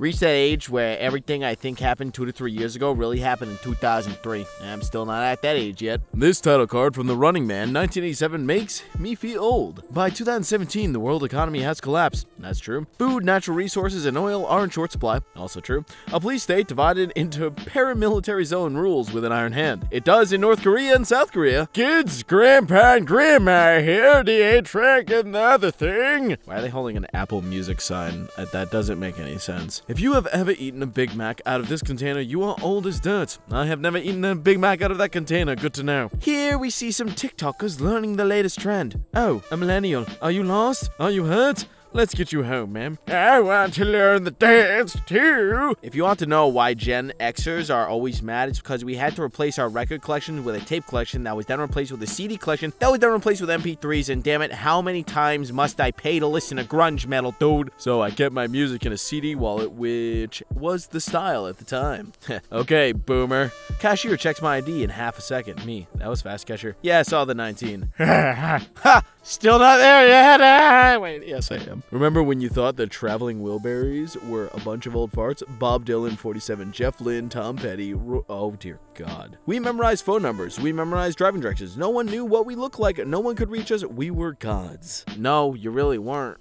Reached that age where everything I think happened 2 to 3 years ago really happened in 2003. I'm still not at that age yet. This title card from The Running Man, 1987, makes me feel old. By 2017, the world economy has collapsed. That's true. Food, natural resources, and oil are in short supply. Also true. A police state divided into paramilitary zone rules with an iron hand. It does in North Korea and South Korea. Kids, grandpa and grandma here, the 8-track and the other thing. Why are they holding an Apple Music sign? That doesn't make any sense. If you have ever eaten a Big Mac out of this container, you are old as dirt. I have never eaten a Big Mac out of that container. Good to know. Here we see some TikTokers learning the latest trend. Oh, a millennial. Are you lost? Are you hurt? Let's get you home, ma'am. I want to learn the dance, too. If you want to know why Gen Xers are always mad, it's because we had to replace our record collection with a tape collection that was then replaced with a CD collection that was then replaced with MP3s, and damn it, how many times must I pay to listen to grunge metal, dude? So I kept my music in a CD wallet, which was the style at the time. Okay, boomer. Cashier checks my ID in half a second. Me. That was fast, cashier. Yeah, I saw the 19. Ha! Still not there yet. Wait, yes I am. Remember when you thought that traveling Wilburys were a bunch of old farts? Bob Dylan, 47, Jeff Lynne, Tom Petty, oh dear God. We memorized phone numbers. We memorized driving directions. No one knew what we looked like. No one could reach us. We were gods. No, you really weren't.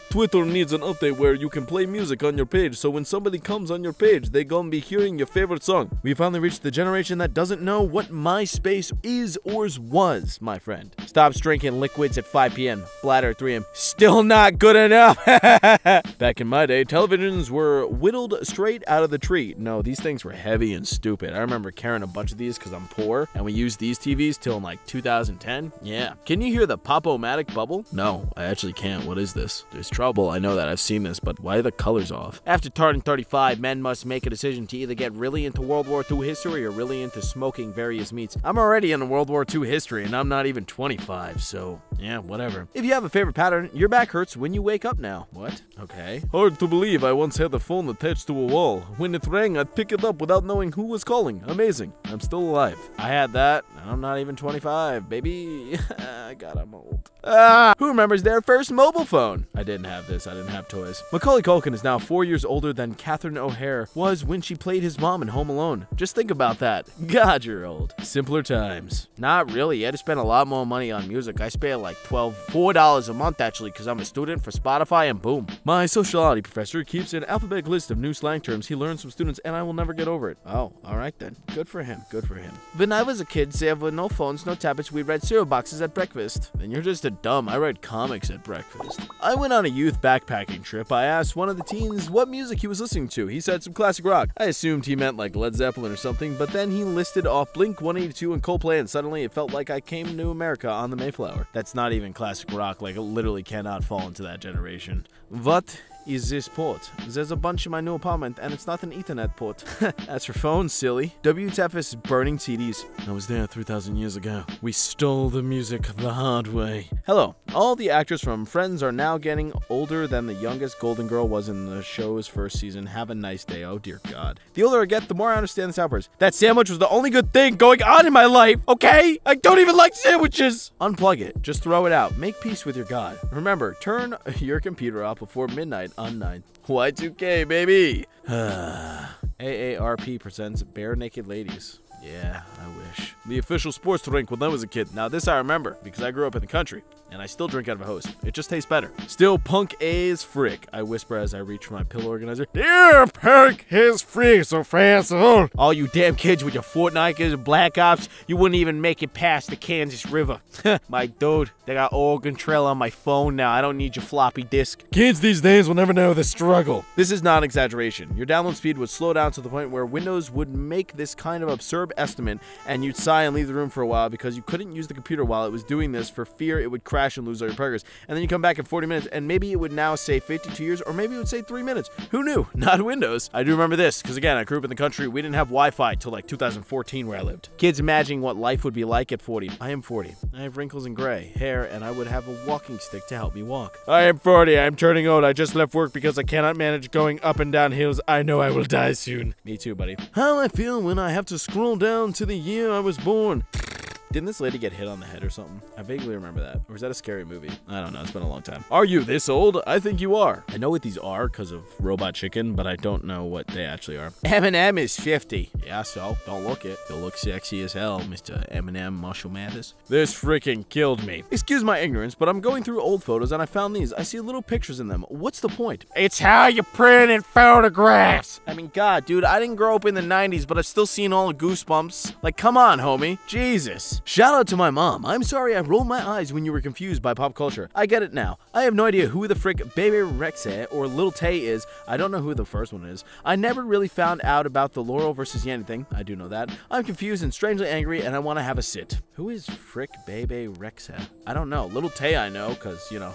Twitter needs an update where you can play music on your page, so when somebody comes on your page, they gonna be hearing your favorite song. We finally reached the generation that doesn't know what MySpace is or was, my friend. Stops drinking liquids at 5 p.m. Bladder at 3 a.m. Still not good enough. Back in my day, televisions were whittled straight out of the tree. No, these things were heavy and stupid. I remember carrying a bunch of these because I'm poor, and we used these TVs till in like 2010. Yeah. Can you hear the pop-o-matic bubble? No, I actually can't. What is this? There's trouble. I know that. I've seen this, but why are the colors off? After turning 35, men must make a decision to either get really into World War II history or really into smoking various meats. I'm already into World War II history, and I'm not even 25, so yeah, whatever. If you have a favorite pattern, your back hurts when you wake up now. What? Okay. Hard to believe I once had the phone attached to a wall. When it rang, I'd pick it up without knowing who was calling. Amazing. I'm still alive. I had that, and I'm not even 25, baby. God, I'm old. Who remembers their first mobile phone? I didn't have this. I didn't have toys. Macaulay Culkin is now 4 years older than Catherine O'Hara was when she played his mom in Home Alone. Just think about that. God, you're old. Simpler times. Not really. I had to spend a lot more money on music. I spent like $4 a month actually because I'm a student for Spotify, and boom. My sociology professor keeps an alphabetic list of new slang terms he learns from students, and I will never get over it. Oh, all right then. Good for him. Good for him. When I was a kid, there were no phones, no tablets. We read cereal boxes at breakfast. Then you're just a dumb. I read comics at breakfast. I went on a youth backpacking trip. I asked one of the teens what music he was listening to. He said some classic rock. I assumed he meant like Led Zeppelin or something, but then he listed off Blink 182 and Coldplay, and suddenly it felt like I came to America on the Mayflower. That's not even classic rock. Like, it literally cannot fall into that generation. What is this port? There's a bunch in my new apartment, and it's not an Ethernet port. That's your phone, silly. WTF is burning CDs. I was there 3,000 years ago. We stole the music the hard way. Hello. All the actors from Friends are now getting older than the youngest Golden Girl was in the show's first season. Have a nice day. Oh, dear God. The older I get, the more I understand this outburst. That sandwich was the only good thing going on in my life, okay? I don't even like sandwiches! Unplug it. Just throw it out. Make peace with your God. Remember, turn your computer off before midnight on 9. Y2K, baby! AARP presents Bare Naked Ladies. Yeah, I wish. The official sports drink when I was a kid. Now this I remember, because I grew up in the country, and I still drink out of a hose. It just tastes better. Still punk as frick, I whisper as I reach for my pillow organizer. Yeah, punk as frick, so fast. All you damn kids with your Fortnite and Black Ops, you wouldn't even make it past the Kansas River. My dude, they got Oregon Trail on my phone now. I don't need your floppy disk. Kids these days will never know the struggle. This is not an exaggeration. Your download speed would slow down to the point where Windows would make this kind of absurd estimate, and you'd sigh and leave the room for a while because you couldn't use the computer while it was doing this for fear it would crash and lose all your progress. And then you come back in 40 minutes, and maybe it would now say 52 years, or maybe it would say 3 minutes. Who knew? Not Windows. I do remember this, because again, I grew up in the country. We didn't have Wi-Fi till like 2014 where I lived. Kids imagining what life would be like at 40. I am 40. I have wrinkles and gray hair, and I would have a walking stick to help me walk. I am 40. I'm turning old. I just left work because I cannot manage going up and down hills. I know I will die soon. Me too, buddy. How I feel when I have to scroll down to the year I was born. Didn't this lady get hit on the head or something? I vaguely remember that. Or is that a scary movie? I don't know. It's been a long time. Are you this old? I think you are. I know what these are because of Robot Chicken, but I don't know what they actually are. Eminem is 50. Yeah, so don't look it. You'll look sexy as hell, Mr. Eminem Marshall Mathers. This freaking killed me. Excuse my ignorance, but I'm going through old photos and I found these. I see little pictures in them. What's the point? It's how you print in photographs. I mean, God, dude, I didn't grow up in the 90s, but I've still seen all the Goosebumps. Like, come on, homie. Jesus. Shout out to my mom. I'm sorry I rolled my eyes when you were confused by pop culture. I get it now. I have no idea who the frick Baby Rexha or Lil Tay is. I don't know who the first one is. I never really found out about the Laurel versus Yanny thing. I do know that. I'm confused and strangely angry, and I want to have a sit. Who is frick Baby Rexha? I don't know. Lil Tay I know, because, you know,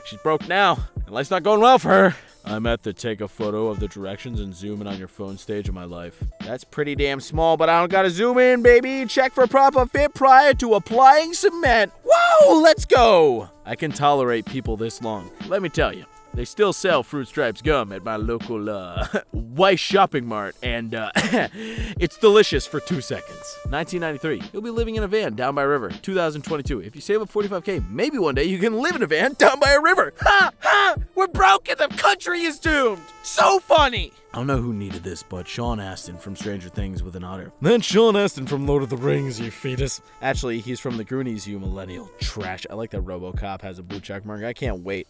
she's broke now, and life's not going well for her. I'm at the take a photo of the directions and zoom in on your phone stage of my life. That's pretty damn small, but I don't gotta zoom in, baby. Check for proper fit prior to applying cement. Whoa, let's go. I can tolerate people this long. Let me tell you. They still sell Fruit Stripes gum at my local Weiss shopping mart, and it's delicious for 2 seconds. 1993, you'll be living in a van down by a river. 2022, if you save up $45K, maybe one day you can live in a van down by a river. Ha! Ha! We're broke and the country is doomed. So funny. I don't know who needed this, but Sean Astin from Stranger Things with an otter. Then Sean Astin from Lord of the Rings, you fetus. Actually, he's from the Goonies, you millennial trash. I like that RoboCop has a blue check mark. I can't wait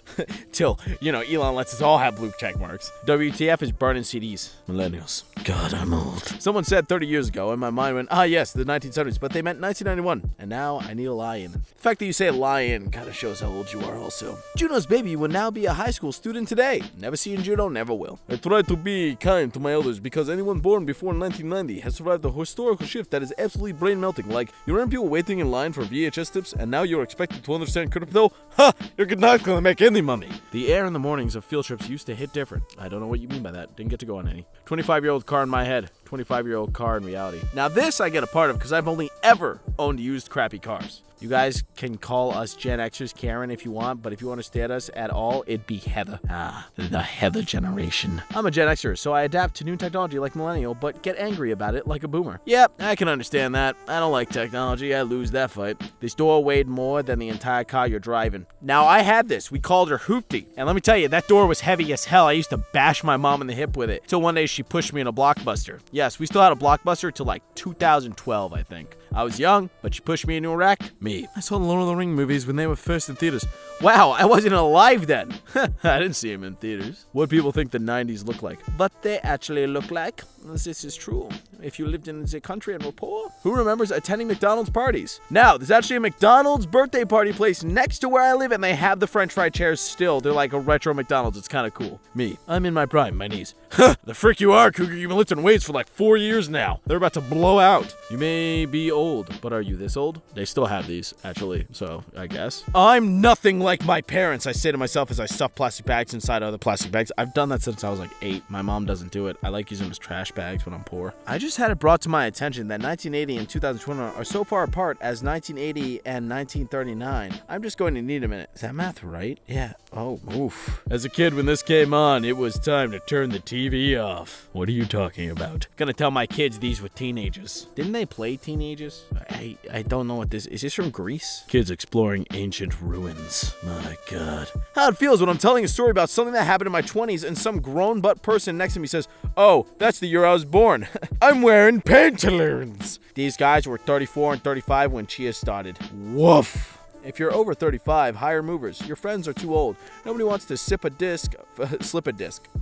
till, you know, Elon lets us all have blue check marks. WTF is burning CDs. Millennials. God, I'm old. Someone said 30 years ago, and my mind went, ah, yes, the 1970s, but they meant 1991. And now I need a lie-in. The fact that you say lie-in kind of shows how old you are also. Juno's baby will now be a high school student today. Never seen Juno, never will. I try to be kind to my elders because anyone born before 1990 has survived a historical shift that is absolutely brain-melting. Like, you remember people waiting in line for VHS tips, and now you're expected to understand crypto? Ha! You're not gonna make any money. The air in the mornings of field trips used to hit different. I don't know what you mean by that. Didn't get to go on any. 25-year-old car in my head. 25-year-old car in reality. Now this I get a part of because I've only ever owned used crappy cars. You guys can call us Gen Xers Karen if you want, but if you understand us at all, it'd be Heather. Ah, the Heather generation. I'm a Gen Xer, so I adapt to new technology like millennial, but get angry about it like a boomer. Yep, I can understand that. I don't like technology. I lose that fight. This door weighed more than the entire car you're driving. Now, I had this. We called her Hoopty. And let me tell you, that door was heavy as hell. I used to bash my mom in the hip with it. Till one day she pushed me in a Blockbuster. Yes, we still had a Blockbuster till like 2012, I think. I was young, but she pushed me into a wreck. Me. I saw the Lord of the Rings movies when they were first in theaters. Wow, I wasn't alive then. I didn't see them in theaters. What people think the 90s look like. But they actually look like. This is true. If you lived in the country and were poor. Who remembers attending McDonald's parties? Now, there's actually a McDonald's birthday party place next to where I live, and they have the French fry chairs still. They're like a retro McDonald's. It's kind of cool. Me. I'm in my prime, my knees. The frick you are, Cougar. You've been lifting weights for like 4 years now. They're about to blow out. You may be old, but are you this old? They still have these, actually, so I guess. I'm nothing like my parents, I say to myself as I stuff plastic bags inside other plastic bags. I've done that since I was like 8. My mom doesn't do it. I like using them as trash bags when I'm poor. I just had it brought to my attention that 1980 and 2021 are so far apart as 1980 and 1939. I'm just going to need a minute. Is that math right? Yeah. Oh, oof. As a kid, when this came on, it was time to turn the TV off. What are you talking about? Gonna tell my kids these were teenagers. Didn't they play teenagers? I don't know what this is. This from Greece? Kids exploring ancient ruins. My God. How it feels when I'm telling a story about something that happened in my 20s and some grown butt person next to me says, oh, that's the year I was born. I'm wearing pantaloons. These guys were 34 and 35 when Chia started. Woof. If you're over 35, hire movers. Your friends are too old. Nobody wants to slip a disc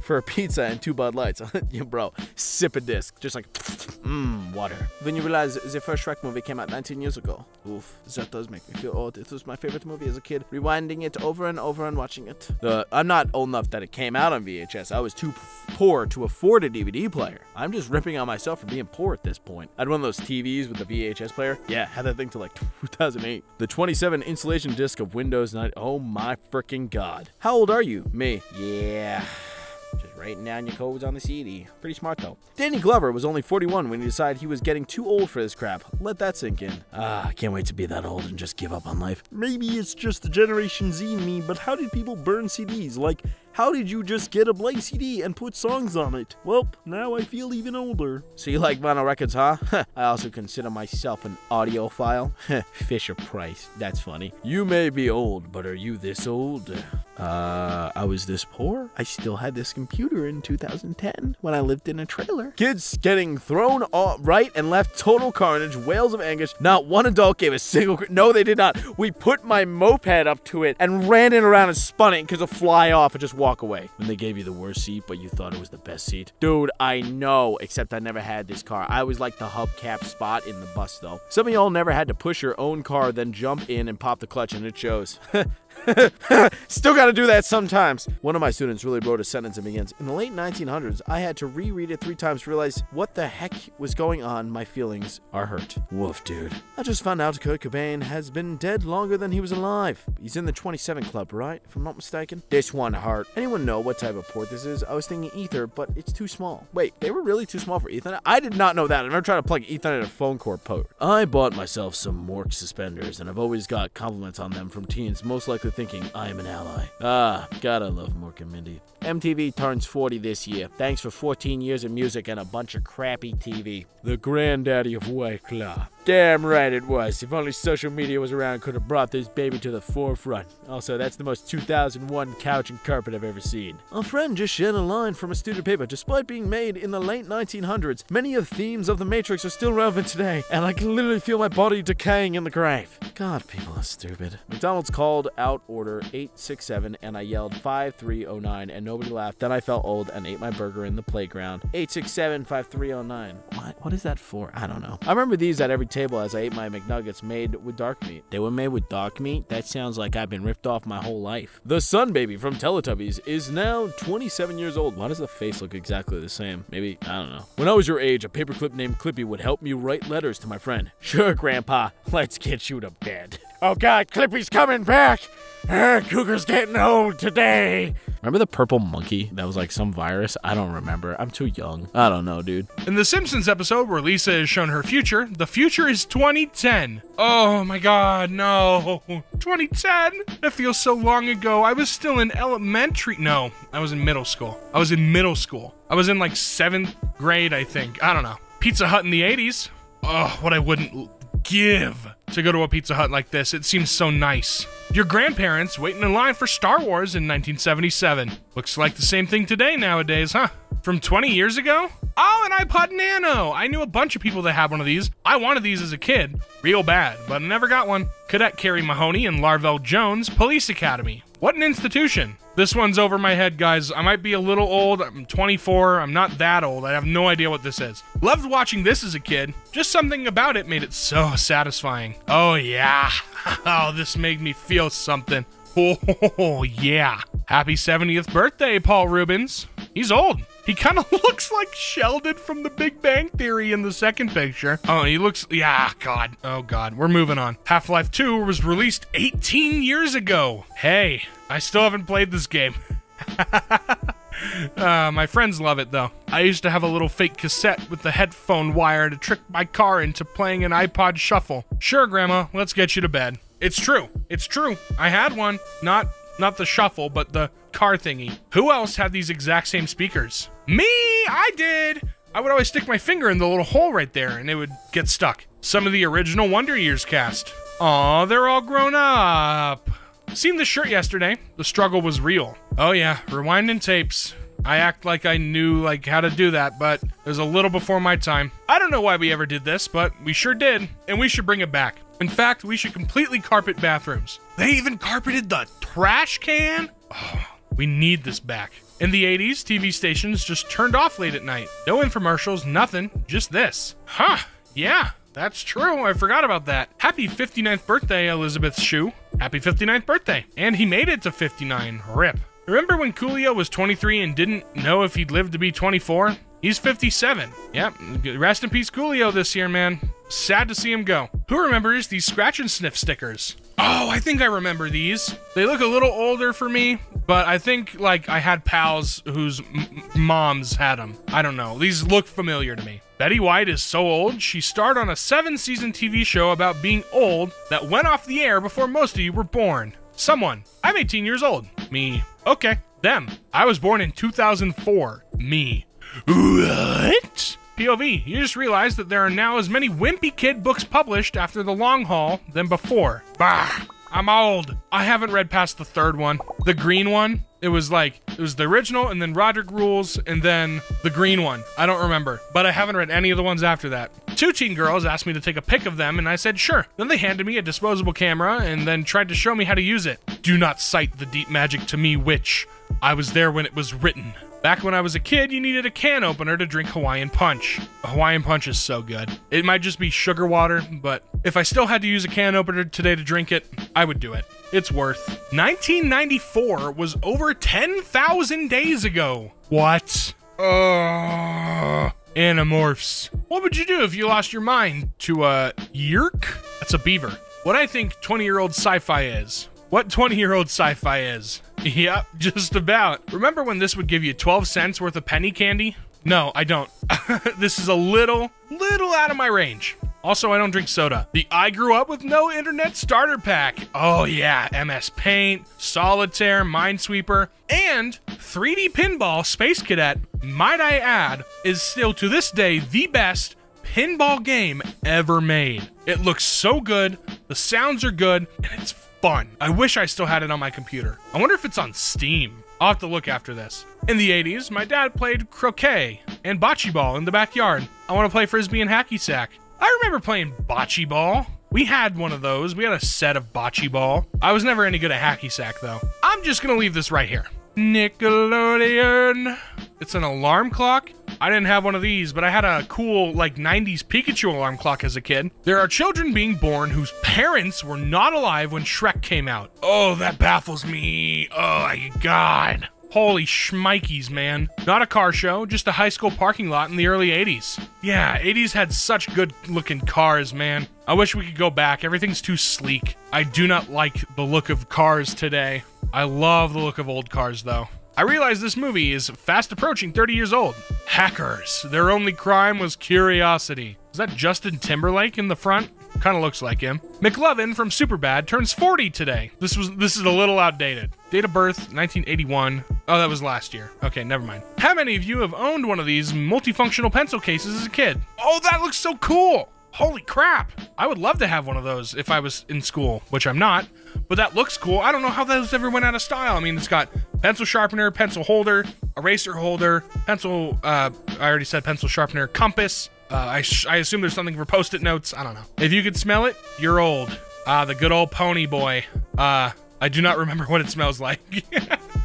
for a pizza and 2 Bud Lights. Yeah, bro, sip a disc. Just like, water. Then you realize the first Shrek movie came out 19 years ago. Oof, that does make me feel old. It was my favorite movie as a kid. Rewinding it over and over and watching it. I'm not old enough that it came out on VHS. I was too poor to afford a DVD player. I'm just ripping on myself for being poor at this point. I had one of those TVs with the VHS player. Yeah, had that thing till like 2008. The 27 installation disc of Windows 9. Oh my freaking God. How old are you? Me. Yeah. Just writing down your codes on the CD. Pretty smart though. Danny Glover was only 41 when he decided he was getting too old for this crap. Let that sink in. I can't wait to be that old and just give up on life. Maybe it's just the Generation Z in me, but how did people burn CDs? Like, How did you just get a blank CD and put songs on it? Well, now I feel even older. So you like vinyl records, huh? I also consider myself an audiophile. Fisher Price. That's funny. You may be old, but are you this old? I was this poor. I still had this computer in 2010 when I lived in a trailer. Kids getting thrown right and left, total carnage, wails of anguish. Not one adult gave a single... No, they did not. We put my moped up to it and ran it around and spun it because it'll fly off and just walk away. When they gave you the worst seat, but you thought it was the best seat. Dude, I know, except I never had this car. I was like the hubcap spot in the bus, though. Some of y'all never had to push your own car, then jump in and pop the clutch, and it shows. Still gotta do that sometimes. One of my students really wrote a sentence that begins, in the late 1900s, I had to reread it 3 times to realize what the heck was going on. My feelings are hurt. Woof, dude. I just found out Kurt Cobain has been dead longer than he was alive. He's in the 27 Club, right? If I'm not mistaken. This one hurt. Anyone know what type of port this is? I was thinking ether, but it's too small. Wait, they were really too small for Ethernet? I did not know that. I've never tried to plug Ethernet in a phone cord port. I bought myself some Mork suspenders, and I've always got compliments on them from teens, most likely thinking I am an ally. Ah, gotta love Mork and Mindy. MTV turns 40 this year. Thanks for 14 years of music and a bunch of crappy TV. The granddaddy of White Claw. Damn right it was. If only social media was around, could have brought this baby to the forefront. Also, that's the most 2001 couch and carpet I've ever seen. A friend just shared a line from a student paper. Despite being made in the late 1900s, many of the themes of the Matrix are still relevant today, and I can literally feel my body decaying in the grave. God, people are stupid. McDonald's called out order 867, and I yelled 5309, and nobody laughed. Then I felt old and ate my burger in the playground. 867-5309. What is that for? I don't know. I remember these at every table as I ate my McNuggets made with dark meat. They were made with dark meat? That sounds like I've been ripped off my whole life. The Sun Baby from Teletubbies is now 27 years old. Why does the face look exactly the same? Maybe, I don't know. When I was your age, a paperclip named Clippy would help me write letters to my friend. Sure, Grandpa. Let's get you to bed. Oh God, Clippy's coming back! Cougar's getting old today! Remember the purple monkey that was like some virus? I don't remember. I'm too young. I don't know, dude. In the Simpsons episode where Lisa is shown her future, the future is 2010. Oh my God, no. 2010? That feels so long ago. I was still in elementary. No, I was in middle school. I was in like 7th grade, I think. I don't know. Pizza Hut in the 80s. Oh, what I wouldn't give to go to a Pizza Hut like this. It seems so nice. Your grandparents waiting in line for Star Wars in 1977. Looks like the same thing today nowadays, huh? From 20 years ago? Oh, an iPod Nano! I knew a bunch of people that had one of these. I wanted these as a kid. Real bad, but I never got one. Cadet Carrie Mahoney and Larvell Jones Police Academy. What an institution. This one's over my head, guys. I might be a little old. I'm 24. I'm not that old. I have no idea what this is. Loved watching this as a kid. Just something about it made it so satisfying. Oh, yeah. Oh, this made me feel something. Oh, yeah. Happy 70th birthday, Paul Rubens. He's old. He kind of looks like Sheldon from The Big Bang Theory in the second picture. Oh, he looks... Yeah, God. Oh, God. We're moving on. Half-Life 2 was released 18 years ago. Hey, I still haven't played this game. My friends love it, though. I used to have a little fake cassette with the headphone wire to trick my car into playing an iPod Shuffle. Sure, Grandma, let's get you to bed. It's true. It's true. I had one. Not the Shuffle, but the car thingy. Who else had these exact same speakers? Me! I did! I would always stick my finger in the little hole right there, and it would get stuck. Some of the original Wonder Years cast. Aw, they're all grown up. Seen the shirt yesterday. The struggle was real. Oh yeah, rewinding tapes. I act like I knew how to do that, but it was a little before my time. I don't know why we ever did this, but we sure did, and we should bring it back. In fact, we should completely carpet bathrooms. They even carpeted the trash can? Oh, we need this back. In the 80s, TV stations just turned off late at night. No infomercials, nothing, just this. Huh, yeah, that's true. I forgot about that. Happy 59th birthday, Elizabeth Shue. Happy 59th birthday. And he made it to 59, rip. Remember when Coolio was 23 and didn't know if he'd live to be 24? He's 57. Yep, rest in peace Coolio this year, man. Sad to see him go. Who remembers these scratch and sniff stickers? Oh, I think I remember these. They look a little older for me, but I think I had pals whose moms had them. I don't know. These look familiar to me. Betty White is so old, she starred on a 7-season TV show about being old that went off the air before most of you were born. Someone. I'm 18 years old. Me. Okay. Them. I was born in 2004. Me. What? POV, you just realized that there are now as many Wimpy Kid books published after the long haul than before. Bah, I'm old. I haven't read past the third one. The green one, it was the original and then Roderick Rules and then the green one. I don't remember, but I haven't read any of the ones after that. 2 teen girls asked me to take a pic of them and I said sure. Then they handed me a disposable camera and then tried to show me how to use it. Do not cite the deep magic to me, witch. I was there when it was written. Back when I was a kid, you needed a can opener to drink Hawaiian Punch. Hawaiian Punch is so good. It might just be sugar water, but if I still had to use a can opener today to drink it, I would do it. It's worth. 1994 was over 10,000 days ago. What? Animorphs. What would you do if you lost your mind to a yerk? That's a beaver. What I think 20-year-old sci-fi is. What 20-year-old sci-fi is. Yep, just about. Remember when this would give you 12 cents worth of penny candy? No, I don't. This is a little out of my range. Also, I don't drink soda. I grew up with no internet starter pack. Oh yeah, MS Paint, Solitaire, Minesweeper, and 3D Pinball Space Cadet, might I add, is still to this day the best pinball game ever made. It looks so good, the sounds are good, and it's fun. I wish I still had it on my computer. I wonder if it's on Steam. I'll have to look after this. In the 80s, my dad played croquet and bocce ball in the backyard. I want to play frisbee and hacky sack. I remember playing bocce ball. We had one of those. We had a set of bocce ball. I was never any good at hacky sack, though. I'm just gonna leave this right here. Nickelodeon. It's an alarm clock. I didn't have one of these, but I had a cool, 90s Pikachu alarm clock as a kid. There are children being born whose parents were not alive when Shrek came out. Oh, that baffles me. Oh, my God. Holy schmikeys, man. Not a car show, just a high school parking lot in the early 80s. Yeah, 80s had such good-looking cars, man. I wish we could go back. Everything's too sleek. I do not like the look of cars today. I love the look of old cars, though. I realize this movie is fast approaching 30 years old. Hackers. Their only crime was curiosity. Is that Justin Timberlake in the front? Kind of looks like him. McLovin from Superbad turns 40 today. This is a little outdated. Date of birth, 1981. Oh, that was last year. Okay, never mind. How many of you have owned one of these multifunctional pencil cases as a kid? Oh, that looks so cool. Holy crap. I would love to have one of those if I was in school, which I'm not, but that looks cool. I don't know how those ever went out of style. I mean, it's got pencil sharpener, pencil holder, eraser holder, pencil, I already said pencil sharpener, compass. I assume there's something for post-it notes. I don't know. If you could smell it, you're old. The good old pony boy. I do not remember what it smells like.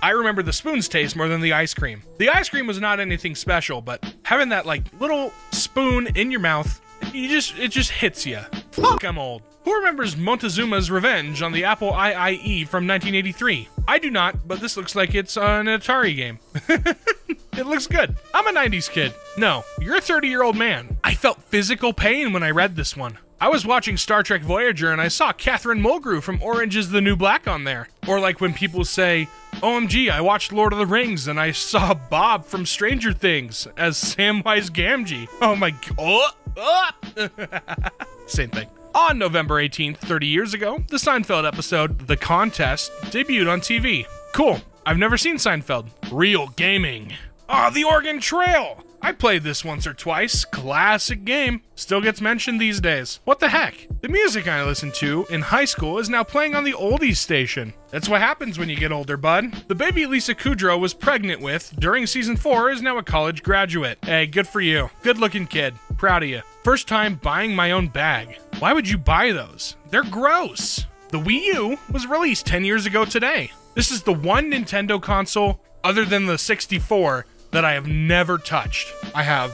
I remember the spoon's taste more than the ice cream. The ice cream was not anything special, but having that little spoon in your mouth, it just hits you. Fuck, I'm old. Who remembers Montezuma's Revenge on the Apple IIE from 1983? I do not, but this looks like it's an Atari game. It looks good. I'm a 90s kid. No, you're a 30-year-old man. I felt physical pain when I read this one. I was watching Star Trek Voyager and I saw Catherine Mulgrew from Orange is the New Black on there. Or like when people say, OMG, I watched Lord of the Rings and I saw Bob from Stranger Things as Samwise Gamgee. Oh my god. Same thing. On November 18th, 30 years ago, the Seinfeld episode, The Contest, debuted on TV. Cool. I've never seen Seinfeld. Real gaming. The Oregon Trail! I played this once or twice. Classic game. Still gets mentioned these days. What the heck? The music I listened to in high school is now playing on the oldies station. That's what happens when you get older, bud. The baby Lisa Kudrow was pregnant with during season 4 is now a college graduate. Hey, good for you. Good looking kid. Proud of you. First time buying my own bag. Why would you buy those? They're gross. The Wii U was released 10 years ago today. This is the one Nintendo console, other than the 64, that I have never touched. I've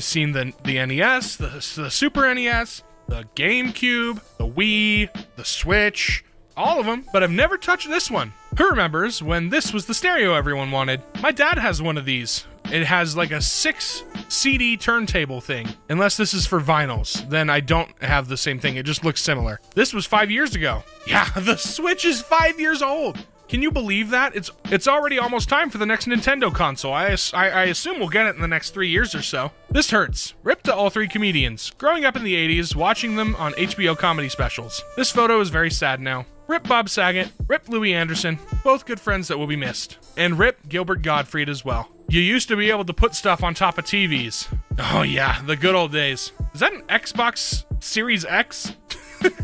seen the NES, the Super NES, the GameCube, the Wii, the Switch, all of them, but I've never touched this one. Who remembers when this was the stereo everyone wanted? My dad has one of these. It has like a 6 CD turntable thing. Unless this is for vinyls, then I don't have the same thing. It just looks similar. This was 5 years ago. Yeah, the Switch is 5 years old. Can you believe that? It's already almost time for the next Nintendo console. I assume we'll get it in the next 3 years or so. This hurts. Rip to all 3 comedians. Growing up in the 80s, watching them on HBO comedy specials. This photo is very sad now. Rip Bob Saget, rip Louis Anderson, both good friends that will be missed. And rip Gilbert Gottfried as well. You used to be able to put stuff on top of TVs. Oh yeah, the good old days. Is that an Xbox Series X?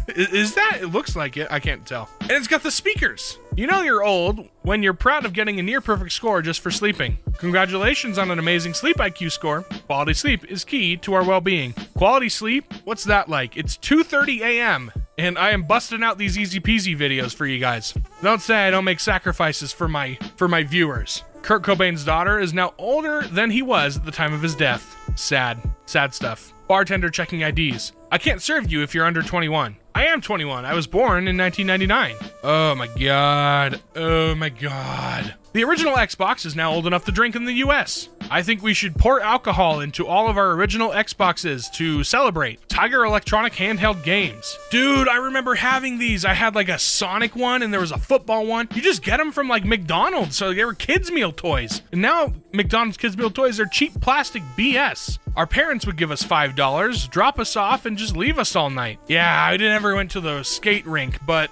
Is that? It looks like it. I can't tell. And it's got the speakers. You know you're old when you're proud of getting a near-perfect score just for sleeping. Congratulations on an amazing sleep IQ score. Quality sleep is key to our well-being. Quality sleep? What's that like? It's 2:30 a.m. and I am busting out these easy peasy videos for you guys. Don't say I don't make sacrifices for my viewers. Kurt Cobain's daughter is now older than he was at the time of his death. Sad. Sad stuff. Bartender checking IDs. I can't serve you if you're under 21. I am 21. I was born in 1999. Oh my god. Oh my god. The original Xbox is now old enough to drink in the US. I think we should pour alcohol into all of our original Xboxes to celebrate. Tiger Electronic handheld games. Dude, I remember having these. I had like a Sonic one and there was a football one. You just get them from like McDonald's, so they were kids' meal toys. And now McDonald's kids' meal toys are cheap plastic BS. Our parents would give us $5, drop us off, and just leave us all night. Yeah, I never went to the skate rink, but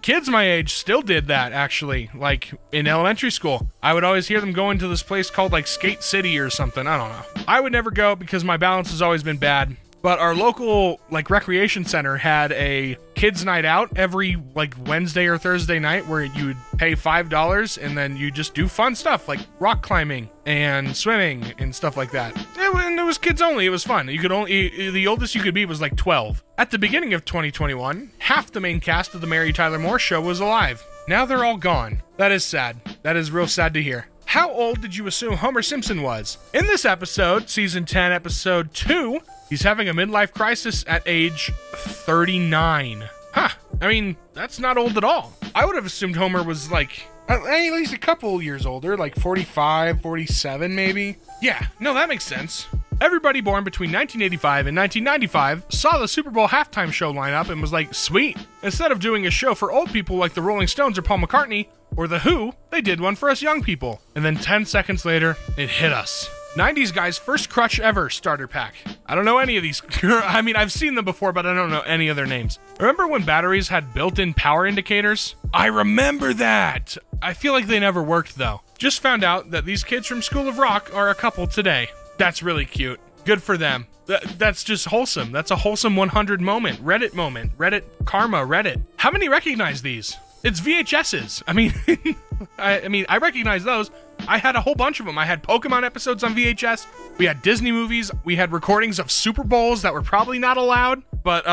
kids my age still did that, actually, like in elementary school. I would always hear them going to this place called like Skate City or something. I don't know. I would never go because my balance has always been bad. But our local like recreation center had a kids night out every like Wednesday or Thursday night where you would pay $5 and then you just do fun stuff like rock climbing and swimming and stuff like that. And it was kids only. It was fun. You could only, the oldest you could be was like 12. At the beginning of 2021, half the main cast of the Mary Tyler Moore Show was alive. Now they're all gone. That is sad. That is real sad to hear. How old did you assume Homer Simpson was? In this episode, season 10, episode 2, he's having a midlife crisis at age 39. Huh. I mean, that's not old at all. I would have assumed Homer was like at least a couple years older, like 45, 47 maybe. Yeah, no, that makes sense. Everybody born between 1985 and 1995 saw the Super Bowl halftime show lineup and was like, sweet. Instead of doing a show for old people like the Rolling Stones or Paul McCartney or The Who, they did one for us young people. And then 10 seconds later, it hit us. 90s guy's first crutch ever starter pack. I don't know any of these. I mean, I've seen them before, but I don't know any of their names. Remember when batteries had built-in power indicators? I remember that. I feel like they never worked, though. Just found out that these kids from School of Rock are a couple today. That's really cute. Good for them. That's just wholesome. That's a wholesome 100 moment. Reddit karma, Reddit. How many recognize these? It's VHSs. I mean, I recognize those. I had a whole bunch of them. I had Pokemon episodes on VHS. We had Disney movies. We had recordings of Super Bowls that were probably not allowed. But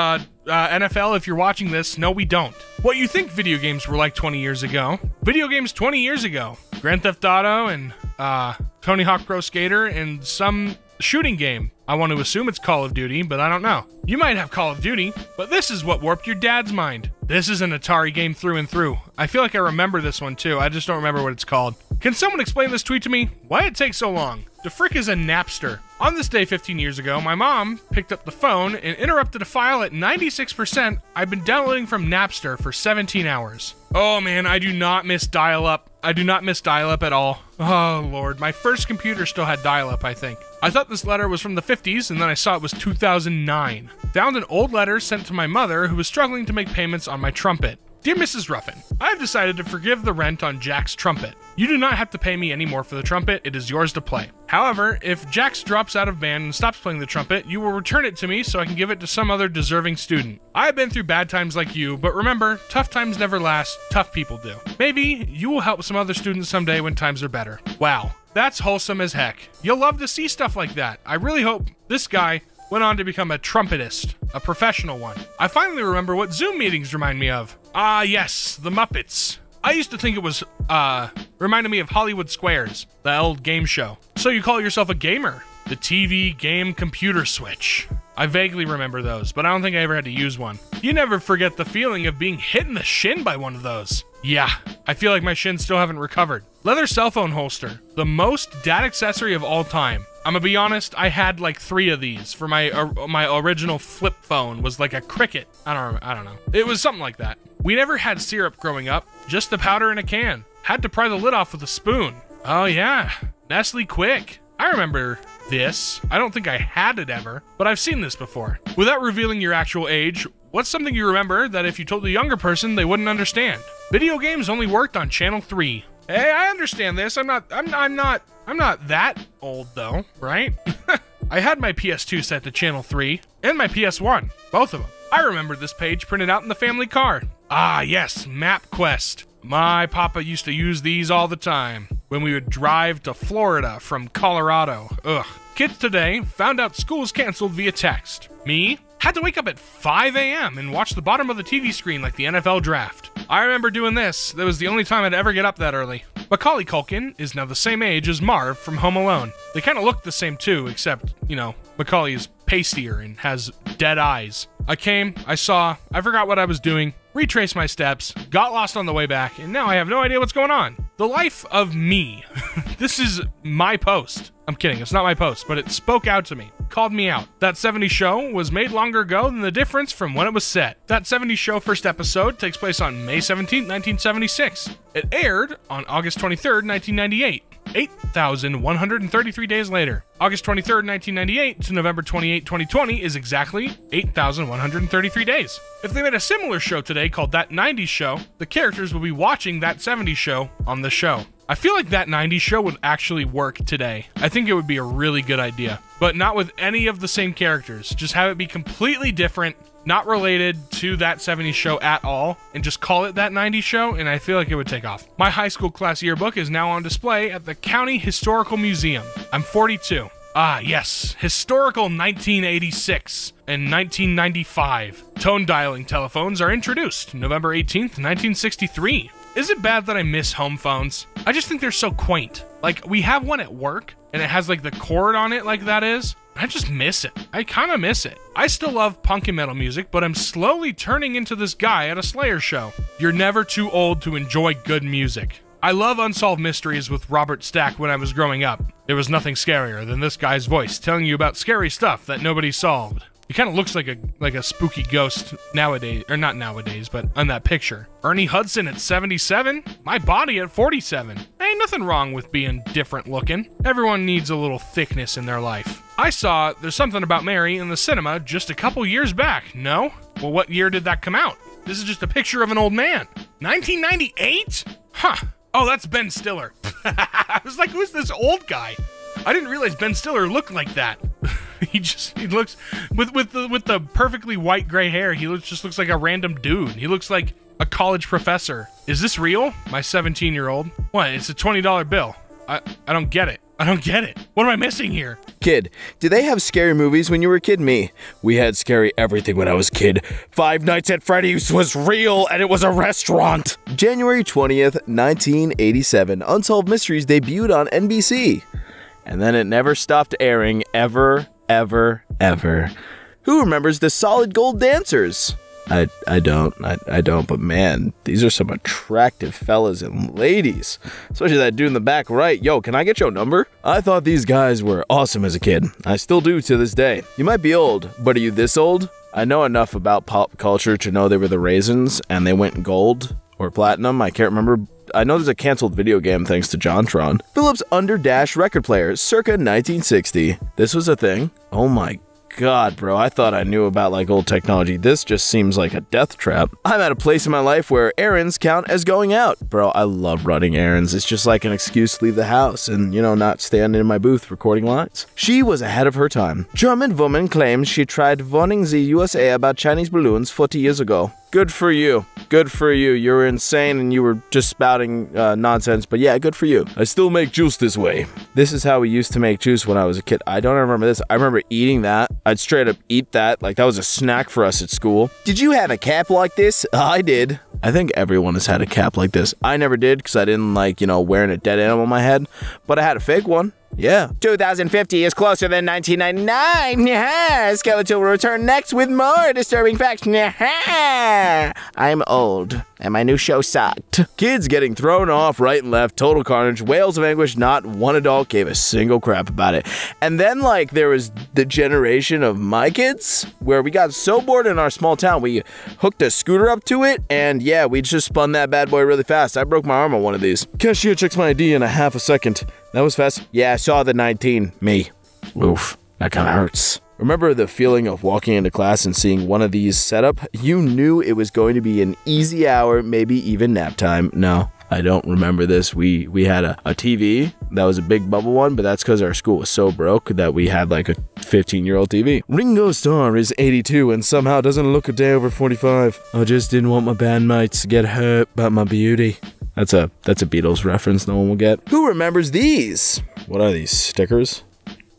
NFL, if you're watching this, no, we don't. What you think video games were like 20 years ago? Video games 20 years ago. Grand Theft Auto and Tony Hawk Pro Skater and some shooting game. I want to assume it's Call of Duty, but I don't know. You might have Call of Duty, but this is what warped your dad's mind. This is an Atari game through and through. I feel like I remember this one too. I just don't remember what it's called. Can someone explain this tweet to me? Why it takes so long? The frick is a Napster. On this day 15 years ago, my mom picked up the phone and interrupted a file at 96% I've been downloading from Napster for 17 hours. Oh man, I do not miss dial-up. I do not miss dial-up at all. Oh lord, my first computer still had dial-up, I think. I thought this letter was from the 50s and then I saw it was 2009. Found an old letter sent to my mother who was struggling to make payments on my trumpet. Dear Mrs. Ruffin, I have decided to forgive the rent on Jack's trumpet. You do not have to pay me any more for the trumpet, it is yours to play. However, if Jax drops out of band and stops playing the trumpet, you will return it to me so I can give it to some other deserving student. I have been through bad times like you, but remember, tough times never last, tough people do. Maybe you will help some other students someday when times are better. Wow, that's wholesome as heck. You'll love to see stuff like that. I really hope this guy went on to become a trumpetist, a professional one. I finally remember what Zoom meetings remind me of. Ah, yes, the Muppets. I used to think it was, reminded me of Hollywood Squares, the old game show. So you call yourself a gamer? The TV game computer switch. I vaguely remember those, but I don't think I ever had to use one. You never forget the feeling of being hit in the shin by one of those. Yeah, I feel like my shins still haven't recovered. Leather cell phone holster, the most dad accessory of all time. I'm gonna be honest, I had like 3 of these for my original flip phone was like a Cricket. I don't know. It was something like that. We never had syrup growing up, just the powder in a can. Had to pry the lid off with a spoon. Oh yeah, Nestle Quick. I remember this. I don't think I had it ever, but I've seen this before. Without revealing your actual age, What's something you remember that if you told a younger person, they wouldn't understand? Video games only worked on Channel 3. Hey, I understand this. I'm not that old though, right? I had my PS2 set to Channel 3 and my PS1, both of them. I remember this page printed out in the family car. Ah, yes, MapQuest. My papa used to use these all the time when we would drive to Florida from Colorado. Ugh. Kids today found out school's canceled via text. Me? Had to wake up at 5 a.m. and watch the bottom of the TV screen like the NFL draft. I remember doing this. That was the only time I'd ever get up that early. Macaulay Culkin is now the same age as Marv from Home Alone. They kind of look the same too, except, you know, Macaulay is pastier and has dead eyes. I came, I saw, I forgot what I was doing, retraced my steps, got lost on the way back, and now I have no idea what's going on. The life of me. This is my post. I'm kidding, it's not my post, but it spoke out to me. Called me out. That 70s show was made longer ago than the difference from when it was set. That 70s show first episode takes place on May 17, 1976. It aired on August 23rd, 1998. 8,133 days later. August 23rd, 1998 to November 28, 2020 is exactly 8,133 days. If they made a similar show today called That 90s Show, the characters will be watching That 70s Show on the show. I feel like That 90s Show would actually work today. I think it would be a really good idea, but not with any of the same characters. Just have it be completely different, not related to That 70s Show at all, and just call it That 90s Show, and I feel like it would take off. My high school class yearbook is now on display at the County Historical Museum. I'm 42. Ah, yes, historical 1986 and 1995. Tone dialing telephones are introduced November 18th, 1963. Is it bad that I miss home phones? I just think they're so quaint. Like, we have one at work, and it has like the cord on it like that is. I just miss it. I kind of miss it. I still love punk and metal music, but I'm slowly turning into this guy at a Slayer show. You're never too old to enjoy good music. I love Unsolved Mysteries with Robert Stack when I was growing up. There was nothing scarier than this guy's voice telling you about scary stuff that nobody solved. He kind of looks like a spooky ghost nowadays, or not nowadays, but on that picture. Ernie Hudson at 77? My body at 47. Ain't nothing wrong with being different looking. Everyone needs a little thickness in their life. I saw There's Something About Mary in the cinema just a couple years back. No? Well, what year did that come out? This is just a picture of an old man. 1998? Huh. Oh, that's Ben Stiller. I was like, who's this old guy? I didn't realize Ben Stiller looked like that. He looks with the perfectly white gray hair. He just looks like a random dude. He looks like a college professor. Is this real? My 17-year-old. What? It's a $20 bill. I don't get it. I don't get it. What am I missing here? Kid, did they have scary movies when you were a kid? Me. We had scary everything when I was a kid. Five Nights at Freddy's was real and it was a restaurant. January 20th, 1987, Unsolved Mysteries debuted on NBC. And then it never stopped airing ever. Who remembers the Solid Gold Dancers? I don't, but man, these are some attractive fellas and ladies. Especially that dude in the back right. Yo, can I get your number? I thought these guys were awesome as a kid. I still do to this day. You might be old, but are you this old? I know enough about pop culture to know they were the Raisins, and they went gold or platinum. I can't remember. I know there's a canceled video game thanks to JonTron. Philips Underdash record player, circa 1960. This was a thing? Oh my God, bro, I thought I knew about like old technology. This just seems like a death trap. I'm at a place in my life where errands count as going out. Bro, I love running errands. It's just like an excuse to leave the house and, you know, not stand in my booth recording lines. She was ahead of her time. German woman claims she tried warning the USA about Chinese balloons 40 years ago. Good for you. Good for you. You were insane and you were just spouting nonsense, but yeah, good for you. I still make juice this way. This is how we used to make juice when I was a kid. I don't remember this. I remember eating that. I'd straight up eat that. Like, that was a snack for us at school. Did you have a cap like this? I did. I think everyone has had a cap like this. I never did because I didn't like, you know, wearing a dead animal on my head, but I had a fake one. Yeah. 2050 is closer than 1999. Yeah. Skeleton will return next with more disturbing facts. Yeah. I'm old, and my new show sucked. Kids getting thrown off right and left, total carnage, wails of anguish, not one adult gave a single crap about it. And then, like, there was the generation of my kids, where we got so bored in our small town, we hooked a scooter up to it, and yeah, we just spun that bad boy really fast. I broke my arm on one of these. Cashier checks my ID in a half a second. That was fast. Yeah, I saw the 19. Me. Oof. That kind of hurts. Remember the feeling of walking into class and seeing one of these set up? You knew it was going to be an easy hour, maybe even nap time. No, I don't remember this. We had a TV that was a big bubble one, but that's because our school was so broke that we had like a 15-year-old TV. Ringo Starr is 82 and somehow doesn't look a day over 45. I just didn't want my bandmates to get hurt by my beauty. That's a Beatles reference no one will get. Who remembers these? What are these, stickers?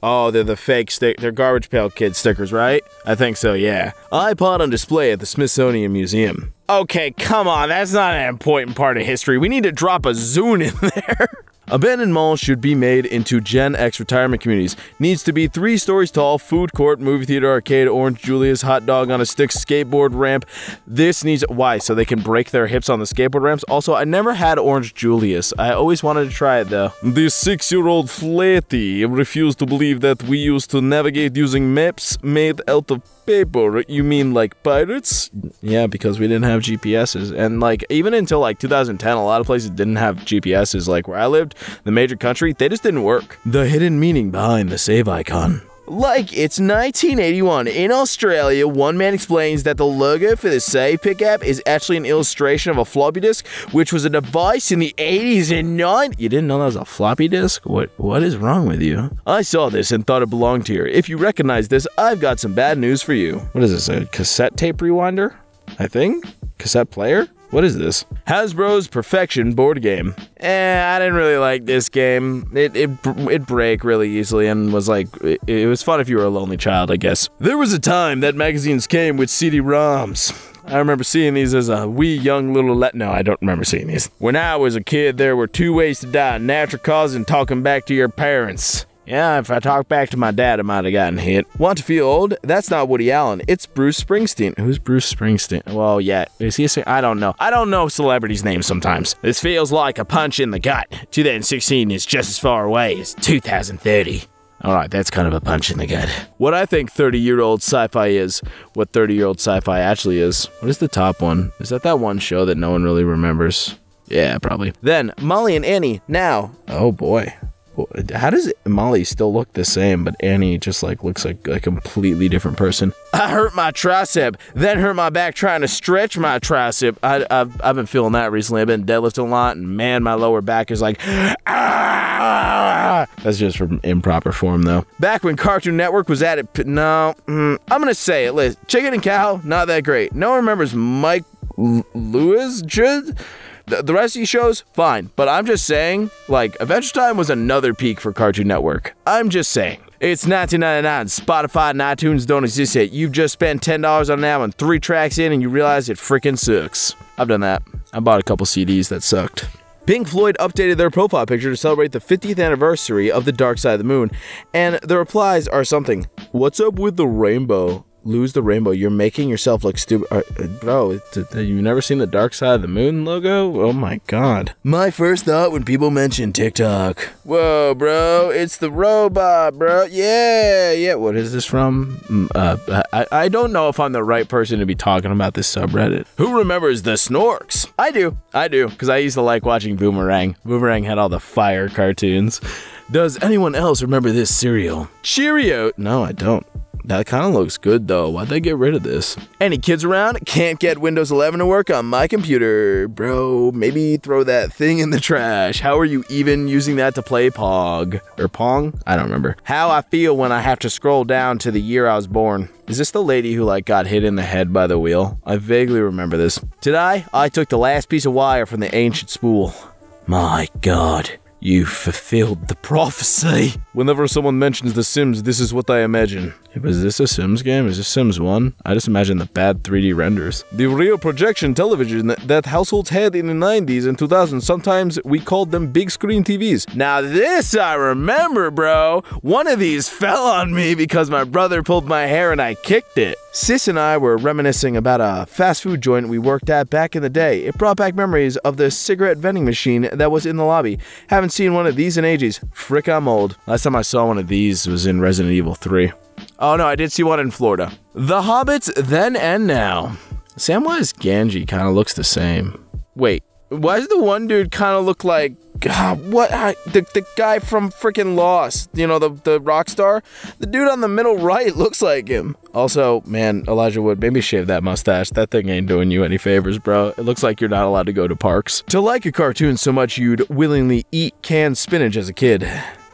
Oh, they're the fake they're Garbage Pail Kid stickers, right? I think so, yeah. iPod on display at the Smithsonian Museum. Okay, come on, that's not an important part of history. We need to drop a Zune in there. Abandoned malls should be made into Gen X retirement communities. Needs to be 3 stories tall, food court, movie theater, arcade, Orange Julius, hot dog on a stick, skateboard ramp. This needs... Why? So they can break their hips on the skateboard ramps? Also, I never had Orange Julius. I always wanted to try it, though. The 6-year-old Flatty refused to believe that we used to navigate using maps made out of paper. You mean like pirates? Yeah, because we didn't have GPSs. And like, even until like 2010, a lot of places didn't have GPSs. Like where I lived, the major country, they just didn't work. The hidden meaning behind the save icon. Like it's 1981 in Australia, one man explains that the logo for the Save Pick app is actually an illustration of a floppy disk, which was a device in the 80s and 90s. You didn't know that was a floppy disk? What is wrong with you? I saw this and thought it belonged here. If you recognize this, I've got some bad news for you. What is this, a cassette tape rewinder? I think? Cassette player? What is this? Hasbro's Perfection board game. I didn't really like this game. It break really easily and was like, it was fun if you were a lonely child, I guess. There was a time that magazines came with CD-ROMs. I remember seeing these as a wee young little No, I don't remember seeing these. When I was a kid, there were 2 ways to die, natural causes and talking back to your parents. Yeah, if I talked back to my dad, I might have gotten hit. Want to feel old? That's not Woody Allen. It's Bruce Springsteen. Who's Bruce Springsteen? Well, yeah. Is he I don't know. I don't know celebrities' names sometimes. This feels like a punch in the gut. 2016 is just as far away as 2030. Alright, that's kind of a punch in the gut. What I think 30-year-old sci-fi is, what 30-year-old sci-fi actually is. What is the top one? Is that one show that no one really remembers? Yeah, probably. Then, Molly and Annie, now. Oh boy. How does Molly still look the same, but Annie just like looks like a completely different person? I hurt my tricep, then hurt my back trying to stretch my tricep. I've been feeling that recently. I've been deadlifting a lot, and man, my lower back is like, ah! That's just from improper form, though. Back when Cartoon Network was at it, no, I'm gonna say it, Liz. Chicken and Cow, not that great. No one remembers Mike Lewis? The rest of these shows, fine. But I'm just saying, like, Adventure Time was another peak for Cartoon Network. I'm just saying. It's $19.99. Spotify and iTunes don't exist yet. You've just spent $10 on an album, 3 tracks in, and you realize it freaking sucks. I've done that. I bought a couple CDs that sucked. Pink Floyd updated their profile picture to celebrate the 50th anniversary of The Dark Side of the Moon, and the replies are something. What's up with the rainbow? Lose the rainbow. You're making yourself look stupid. Bro, you've never seen the Dark Side of the Moon logo? Oh my god. My first thought when people mention TikTok. Whoa, bro. It's the robot, bro. Yeah. What is this from? I don't know if I'm the right person to be talking about this subreddit. Who remembers the Snorks? I do. Because I used to like watching Boomerang. Boomerang had all the fire cartoons. Does anyone else remember this cereal? Cheerio. No, I don't. That kind of looks good, though. Why'd they get rid of this? Any kids around? Can't get Windows 11 to work on my computer. Bro, maybe throw that thing in the trash. How are you even using that to play Pog? Or Pong? I don't remember. How I feel when I have to scroll down to the year I was born. Is this the lady who, like, got hit in the head by the wheel? I vaguely remember this. Today, I took the last piece of wire from the ancient spool. My god. You fulfilled the prophecy. Whenever someone mentions The Sims, this is what I imagine. Is this a Sims game? Is this Sims 1? I just imagine the bad 3D renders. The real projection television that households had in the 90s and 2000s, sometimes we called them big screen TVs. Now this I remember, bro. One of these fell on me because my brother pulled my hair and I kicked it. Sis and I were reminiscing about a fast food joint we worked at back in the day. It brought back memories of the cigarette vending machine that was in the lobby. Haven't seen one of these in ages. Frick, I'm old. Last time I saw one of these was in Resident Evil 3. Oh no, I did see one in Florida. The Hobbits Then and Now. Samwise Gamgee kind of looks the same. Wait, why does the one dude kind of look like God, the guy from freaking Lost, you know, the rock star? The dude on the middle right looks like him. Also, man, Elijah Wood, maybe shave that mustache. That thing ain't doing you any favors, bro. It looks like you're not allowed to go to parks. To like a cartoon so much you'd willingly eat canned spinach as a kid.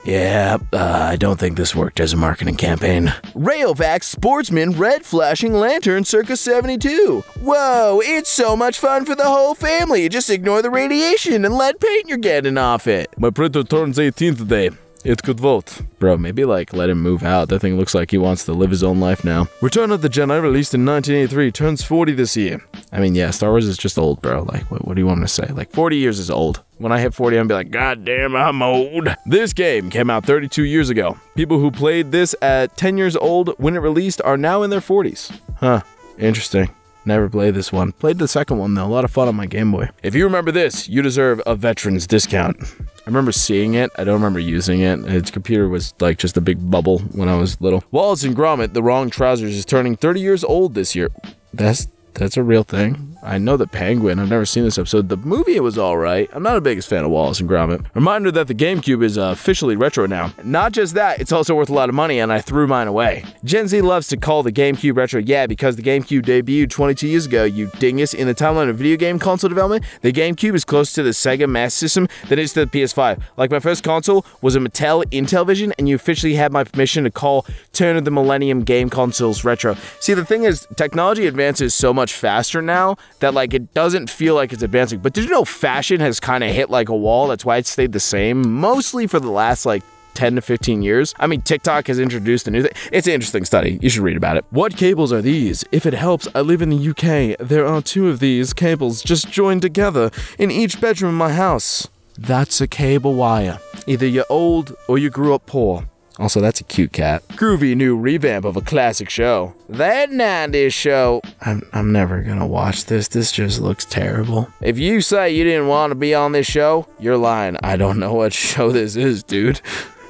Yeah, I don't think this worked as a marketing campaign. Rayovac Sportsman Red Flashing Lantern circa 72. Whoa, it's so much fun for the whole family. Just ignore the radiation and lead paint you're getting off it. My printer turns 18 today. It could vote. Bro, maybe like let him move out. That thing looks like he wants to live his own life now. Return of the Jedi, released in 1983, turns 40 this year. I mean, yeah, Star Wars is just old, bro. Like, what do you want me to say? Like, 40 years is old. When I hit 40, I'm gonna be like, God damn, I'm old. This game came out 32 years ago. People who played this at 10 years old when it released are now in their 40s. Huh, interesting. Never played this one. Played the second one, though. A lot of fun on my Game Boy. If you remember this, you deserve a veteran's discount. I remember seeing it. I don't remember using it. Its computer was like just a big bubble when I was little. Wallace and Gromit, The Wrong Trousers, is turning 30 years old this year. That's a real thing. I know the Penguin. I've never seen this episode. The movie, it was alright. I'm not the biggest fan of Wallace and Gromit. Reminder that the GameCube is officially retro now. Not just that, it's also worth a lot of money, and I threw mine away. Gen Z loves to call the GameCube retro. Yeah, because the GameCube debuted 22 years ago, you dingus. In the timeline of video game console development, the GameCube is closer to the Sega Master System than it is to the PS5. Like, my first console was a Mattel Intellivision, and you officially had my permission to call turn of the millennium game consoles retro. See, the thing is, technology advances so much faster now that, like, it doesn't feel like it's advancing. But did you know fashion has kind of hit like a wall? That's why it stayed the same, mostly for the last, like, 10 to 15 years. I mean, TikTok has introduced a new thing. It's an interesting study. You should read about it. What cables are these? If it helps, I live in the UK. There are 2 of these cables just joined together in each bedroom of my house. That's a cable wire. Either you're old or you grew up poor. Also, that's a cute cat. Groovy new revamp of a classic show. That 90s show. I'm never gonna watch this. This just looks terrible. If you say you didn't want to be on this show, you're lying. I don't know what show this is, dude.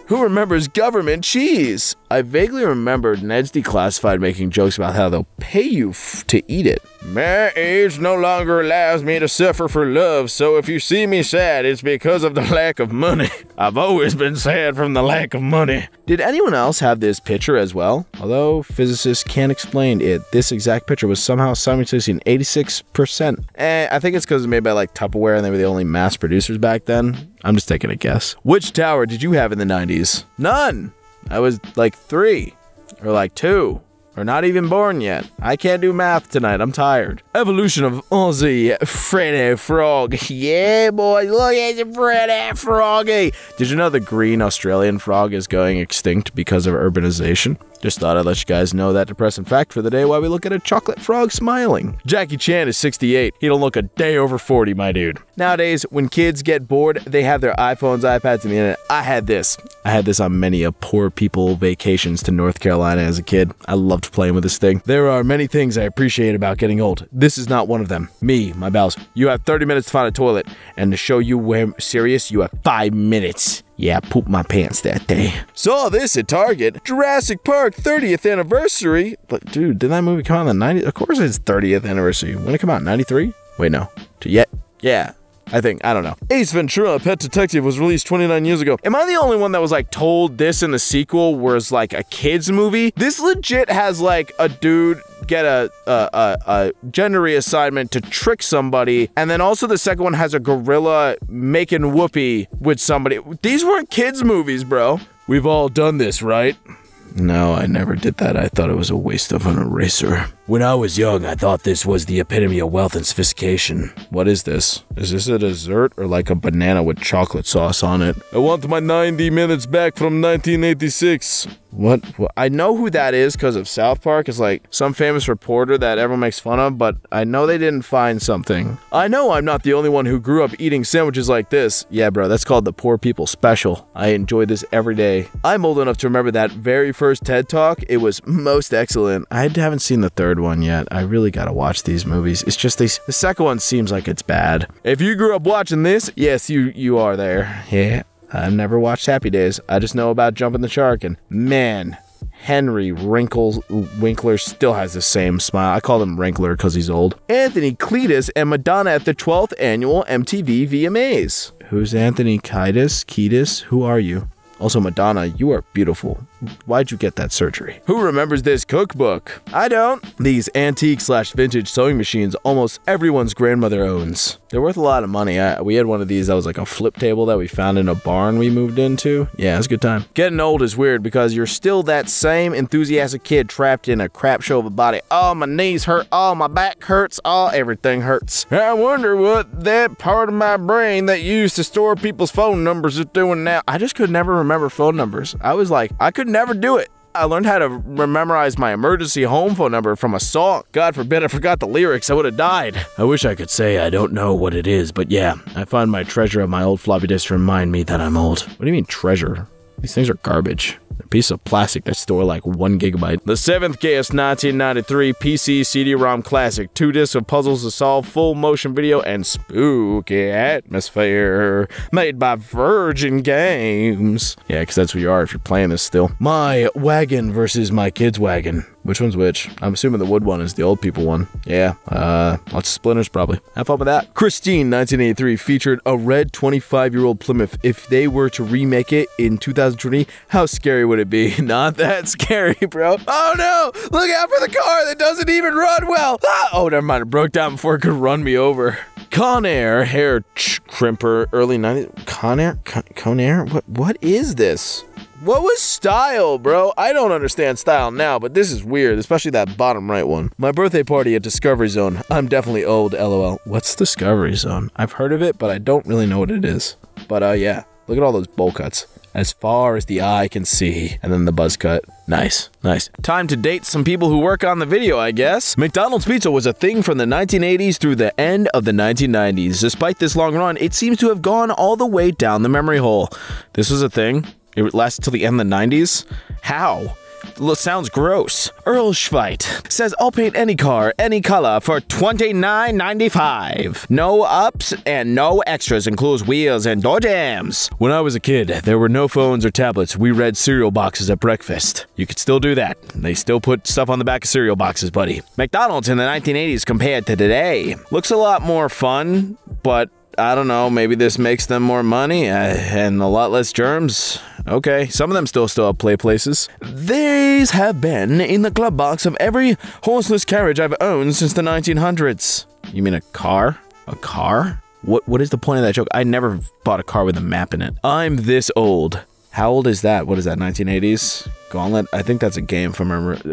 Who remembers government cheese? I vaguely remembered Ned's Declassified making jokes about how they'll pay you to eat it. My age no longer allows me to suffer for love, so if you see me sad, it's because of the lack of money. I've always been sad from the lack of money. Did anyone else have this picture as well? Although physicists can't explain it, this exact picture was somehow simultaneously in 86%. I think it's because it was made by like Tupperware and they were the only mass producers back then. I'm just taking a guess. Which tower did you have in the 90s? None! I was like 3, or like 2, or not even born yet. I can't do math tonight, I'm tired. Evolution of Aussie Freddy Frog. Yeah, boys, look at Freddy Froggy. Did you know the green Australian frog is going extinct because of urbanization? Just thought I'd let you guys know that depressing fact for the day while we look at a chocolate frog smiling. Jackie Chan is 68. He don't look a day over 40, my dude. Nowadays, when kids get bored, they have their iPhones, iPads, and the internet. I had this on many a poor people vacations to North Carolina as a kid. I loved playing with this thing. There are many things I appreciate about getting old. This is not one of them. Me, my bells. You have 30 minutes to find a toilet, and to show you we're serious, you have 5 minutes. Yeah, I pooped my pants that day. Saw this at Target. Jurassic Park 30th anniversary. But dude, did that movie come out in the 90s? Of course it's 30th anniversary. When did it come out? 93? Wait, no. Yeah. I don't know. Ace Ventura, Pet Detective was released 29 years ago. Am I the only one that was like told this in the sequel was like a kid's movie? This legit has like a dude get a gender reassignment to trick somebody, and then also the second one has a gorilla making whoopee with somebody. These weren't kids' movies, bro. We've all done this, right? No, I never did that. I thought it was a waste of an eraser. When I was young, I thought this was the epitome of wealth and sophistication. What is this? Is this a dessert or like a banana with chocolate sauce on it? I want my 90 minutes back from 1986. What? I know who that is because of South Park. It's like some famous reporter that everyone makes fun of, but I know they didn't find something. I know I'm not the only one who grew up eating sandwiches like this. Yeah, bro, that's called the poor people special. I enjoy this every day. I'm old enough to remember that very first TED Talk. It was most excellent. I haven't seen the third one yet. I really gotta watch these movies. It's just the second one seems like it's bad. If you grew up watching this, yes, you are there. Yeah. I've never watched Happy Days. I just know about Jumping the Shark, and man, Henry Winkler still has the same smile. I call him Wrinkler because he's old. Anthony Cletus and Madonna at the 12th annual MTV VMAs. Who's Anthony Kiedis? Who are you? Also, Madonna, you are beautiful. Why'd you get that surgery? Who remembers this cookbook? I don't. These antique/vintage sewing machines almost everyone's grandmother owns. They're worth a lot of money. We had one of these that was like a flip table that we found in a barn we moved into. Yeah, it was a good time. Getting old is weird because you're still that same enthusiastic kid trapped in a crap show of a body. Oh, my knees hurt. Oh, my back hurts. Oh, everything hurts. I wonder what that part of my brain that used to store people's phone numbers is doing now. I just could never remember phone numbers. I was like, I could never do it. I learned how to memorize my emergency home phone number from a song. God forbid I forgot the lyrics, I would have died. I wish I could say I don't know what it is, but yeah, I find my treasure of my old floppy disk to remind me that I'm old. What do you mean treasure? These things are garbage. They're a piece of plastic that store like 1 gigabyte. The 7th gayest 1993 PC CD-ROM classic. 2 discs of puzzles to solve, full motion video, and spooky atmosphere. Made by Virgin Games. Yeah, because that's what you are if you're playing this still. My wagon versus my kid's wagon. Which one's which? I'm assuming the wood one is the old people one. Yeah, lots of splinters probably. Have fun with that. Christine, 1983, featured a red 25-year-old Plymouth. If they were to remake it in 2020, how scary would it be? Not that scary, bro. Oh no! Look out for the car that doesn't even run well! Ah! Oh, never mind. It broke down before it could run me over. Conair hair crimper, early 90s. Conair? What is this? What was style, bro? I don't understand style now, but this is weird, especially that bottom right one. My birthday party at Discovery Zone. I'm definitely old, lol. What's Discovery Zone? I've heard of it, but I don't really know what it is. But yeah, look at all those bowl cuts. As far as the eye can see. And then the buzz cut. Nice, nice. Time to date some people who work on the video, I guess. McDonald's pizza was a thing from the 1980s through the end of the 1990s. Despite this long run, it seems to have gone all the way down the memory hole. This was a thing? It lasted till the end of the 90s? How? Sounds gross. Earl Schweit says, I'll paint any car, any color for $29.95. No ups and no extras, includes wheels and door jams. When I was a kid, there were no phones or tablets. We read cereal boxes at breakfast. You could still do that. They still put stuff on the back of cereal boxes, buddy. McDonald's in the 1980s compared to today. Looks a lot more fun, but I don't know, maybe this makes them more money and a lot less germs. Okay, some of them still have play places. These have been in the glove box of every horseless carriage I've owned since the 1900s. You mean a car? A car? What is the point of that joke? I never bought a car with a map in it. I'm this old. How old is that? What is that, 1980s? Gauntlet? I think that's a game from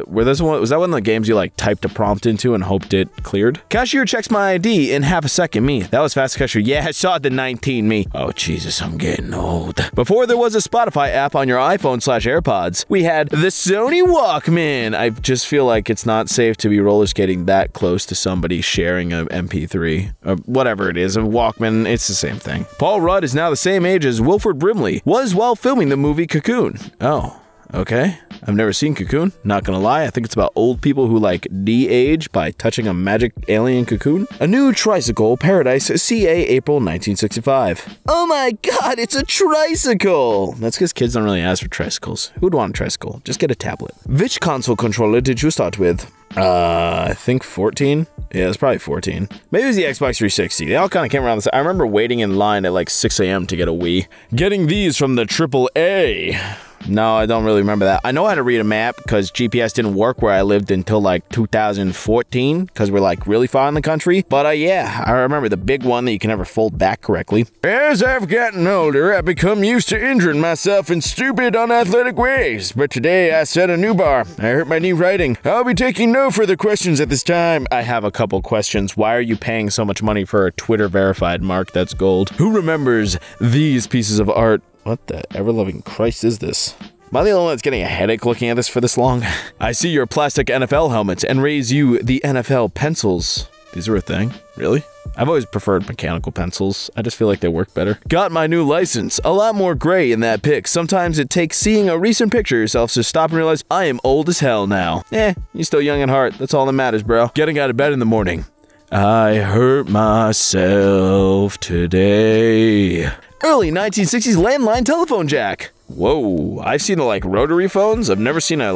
was that one of the games you like typed a prompt into and hoped it cleared? Cashier checks my ID in half a second, me. That was fast, cashier. Yeah, I saw the 19, me. Oh, Jesus, I'm getting old. Before there was a Spotify app on your iPhone/AirPods, we had the Sony Walkman. I just feel like it's not safe to be roller skating that close to somebody sharing an MP3 or whatever it is, a Walkman. It's the same thing. Paul Rudd is now the same age as Wilford Brimley was while filming the movie Cocoon. Oh. Okay, I've never seen Cocoon, not gonna lie. I think it's about old people who like de-age by touching a magic alien cocoon. A new tricycle, Paradise, CA, April 1965. Oh my god, it's a tricycle! That's because kids don't really ask for tricycles. Who'd want a tricycle? Just get a tablet. Which console controller did you start with? I think 14? Yeah, it's probably 14. Maybe it was the Xbox 360. They all kind of came around the same. I remember waiting in line at like 6 a.m. to get a Wii. Getting these from the AAA. No, I don't really remember that. I know how to read a map because GPS didn't work where I lived until like 2014 because we're like really far in the country. But yeah, I remember the big one that you can never fold back correctly. As I've gotten older, I've become used to injuring myself in stupid, unathletic ways. But today I set a new bar. I hurt my knee riding. I'll be taking no further questions at this time. I have a couple questions. Why are you paying so much money for a Twitter verified mark? That's gold. Who remembers these pieces of art? What the ever-loving Christ is this? Am I the only one that's getting a headache looking at this for this long? I see your plastic NFL helmets and raise you the NFL pencils. These are a thing? Really? I've always preferred mechanical pencils. I just feel like they work better. Got my new license. A lot more gray in that pic. Sometimes it takes seeing a recent picture of yourself to stop and realize I am old as hell now. You're still young at heart. That's all that matters, bro. Getting out of bed in the morning. I hurt myself today. Early 1960s landline telephone jack. Whoa, I've seen the, like, rotary phones. I've never seen a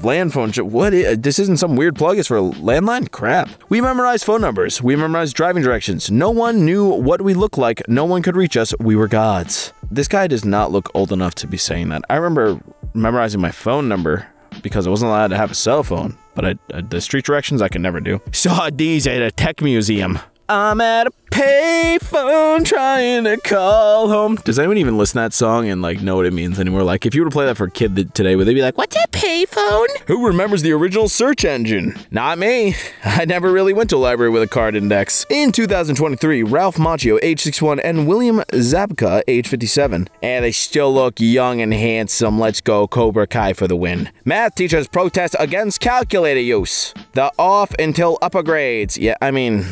land phone. This isn't some weird plug. It's for a landline? Crap. We memorized phone numbers. We memorized driving directions. No one knew what we looked like. No one could reach us. We were gods. This guy does not look old enough to be saying that. I remember memorizing my phone number because I wasn't allowed to have a cell phone. But the street directions I could never do. Saw these at a tech museum. I'm at a payphone trying to call home. Does anyone even listen to that song and, like, know what it means anymore? Like, if you were to play that for a kid today, would they be like, what's a payphone? Who remembers the original search engine? Not me. I never really went to a library with a card index. In 2023, Ralph Macchio, age 61, and William Zabka, age 57. And they still look young and handsome. Let's go Cobra Kai for the win. Math teachers protest against calculator use. The off until upper grades. Yeah, I mean...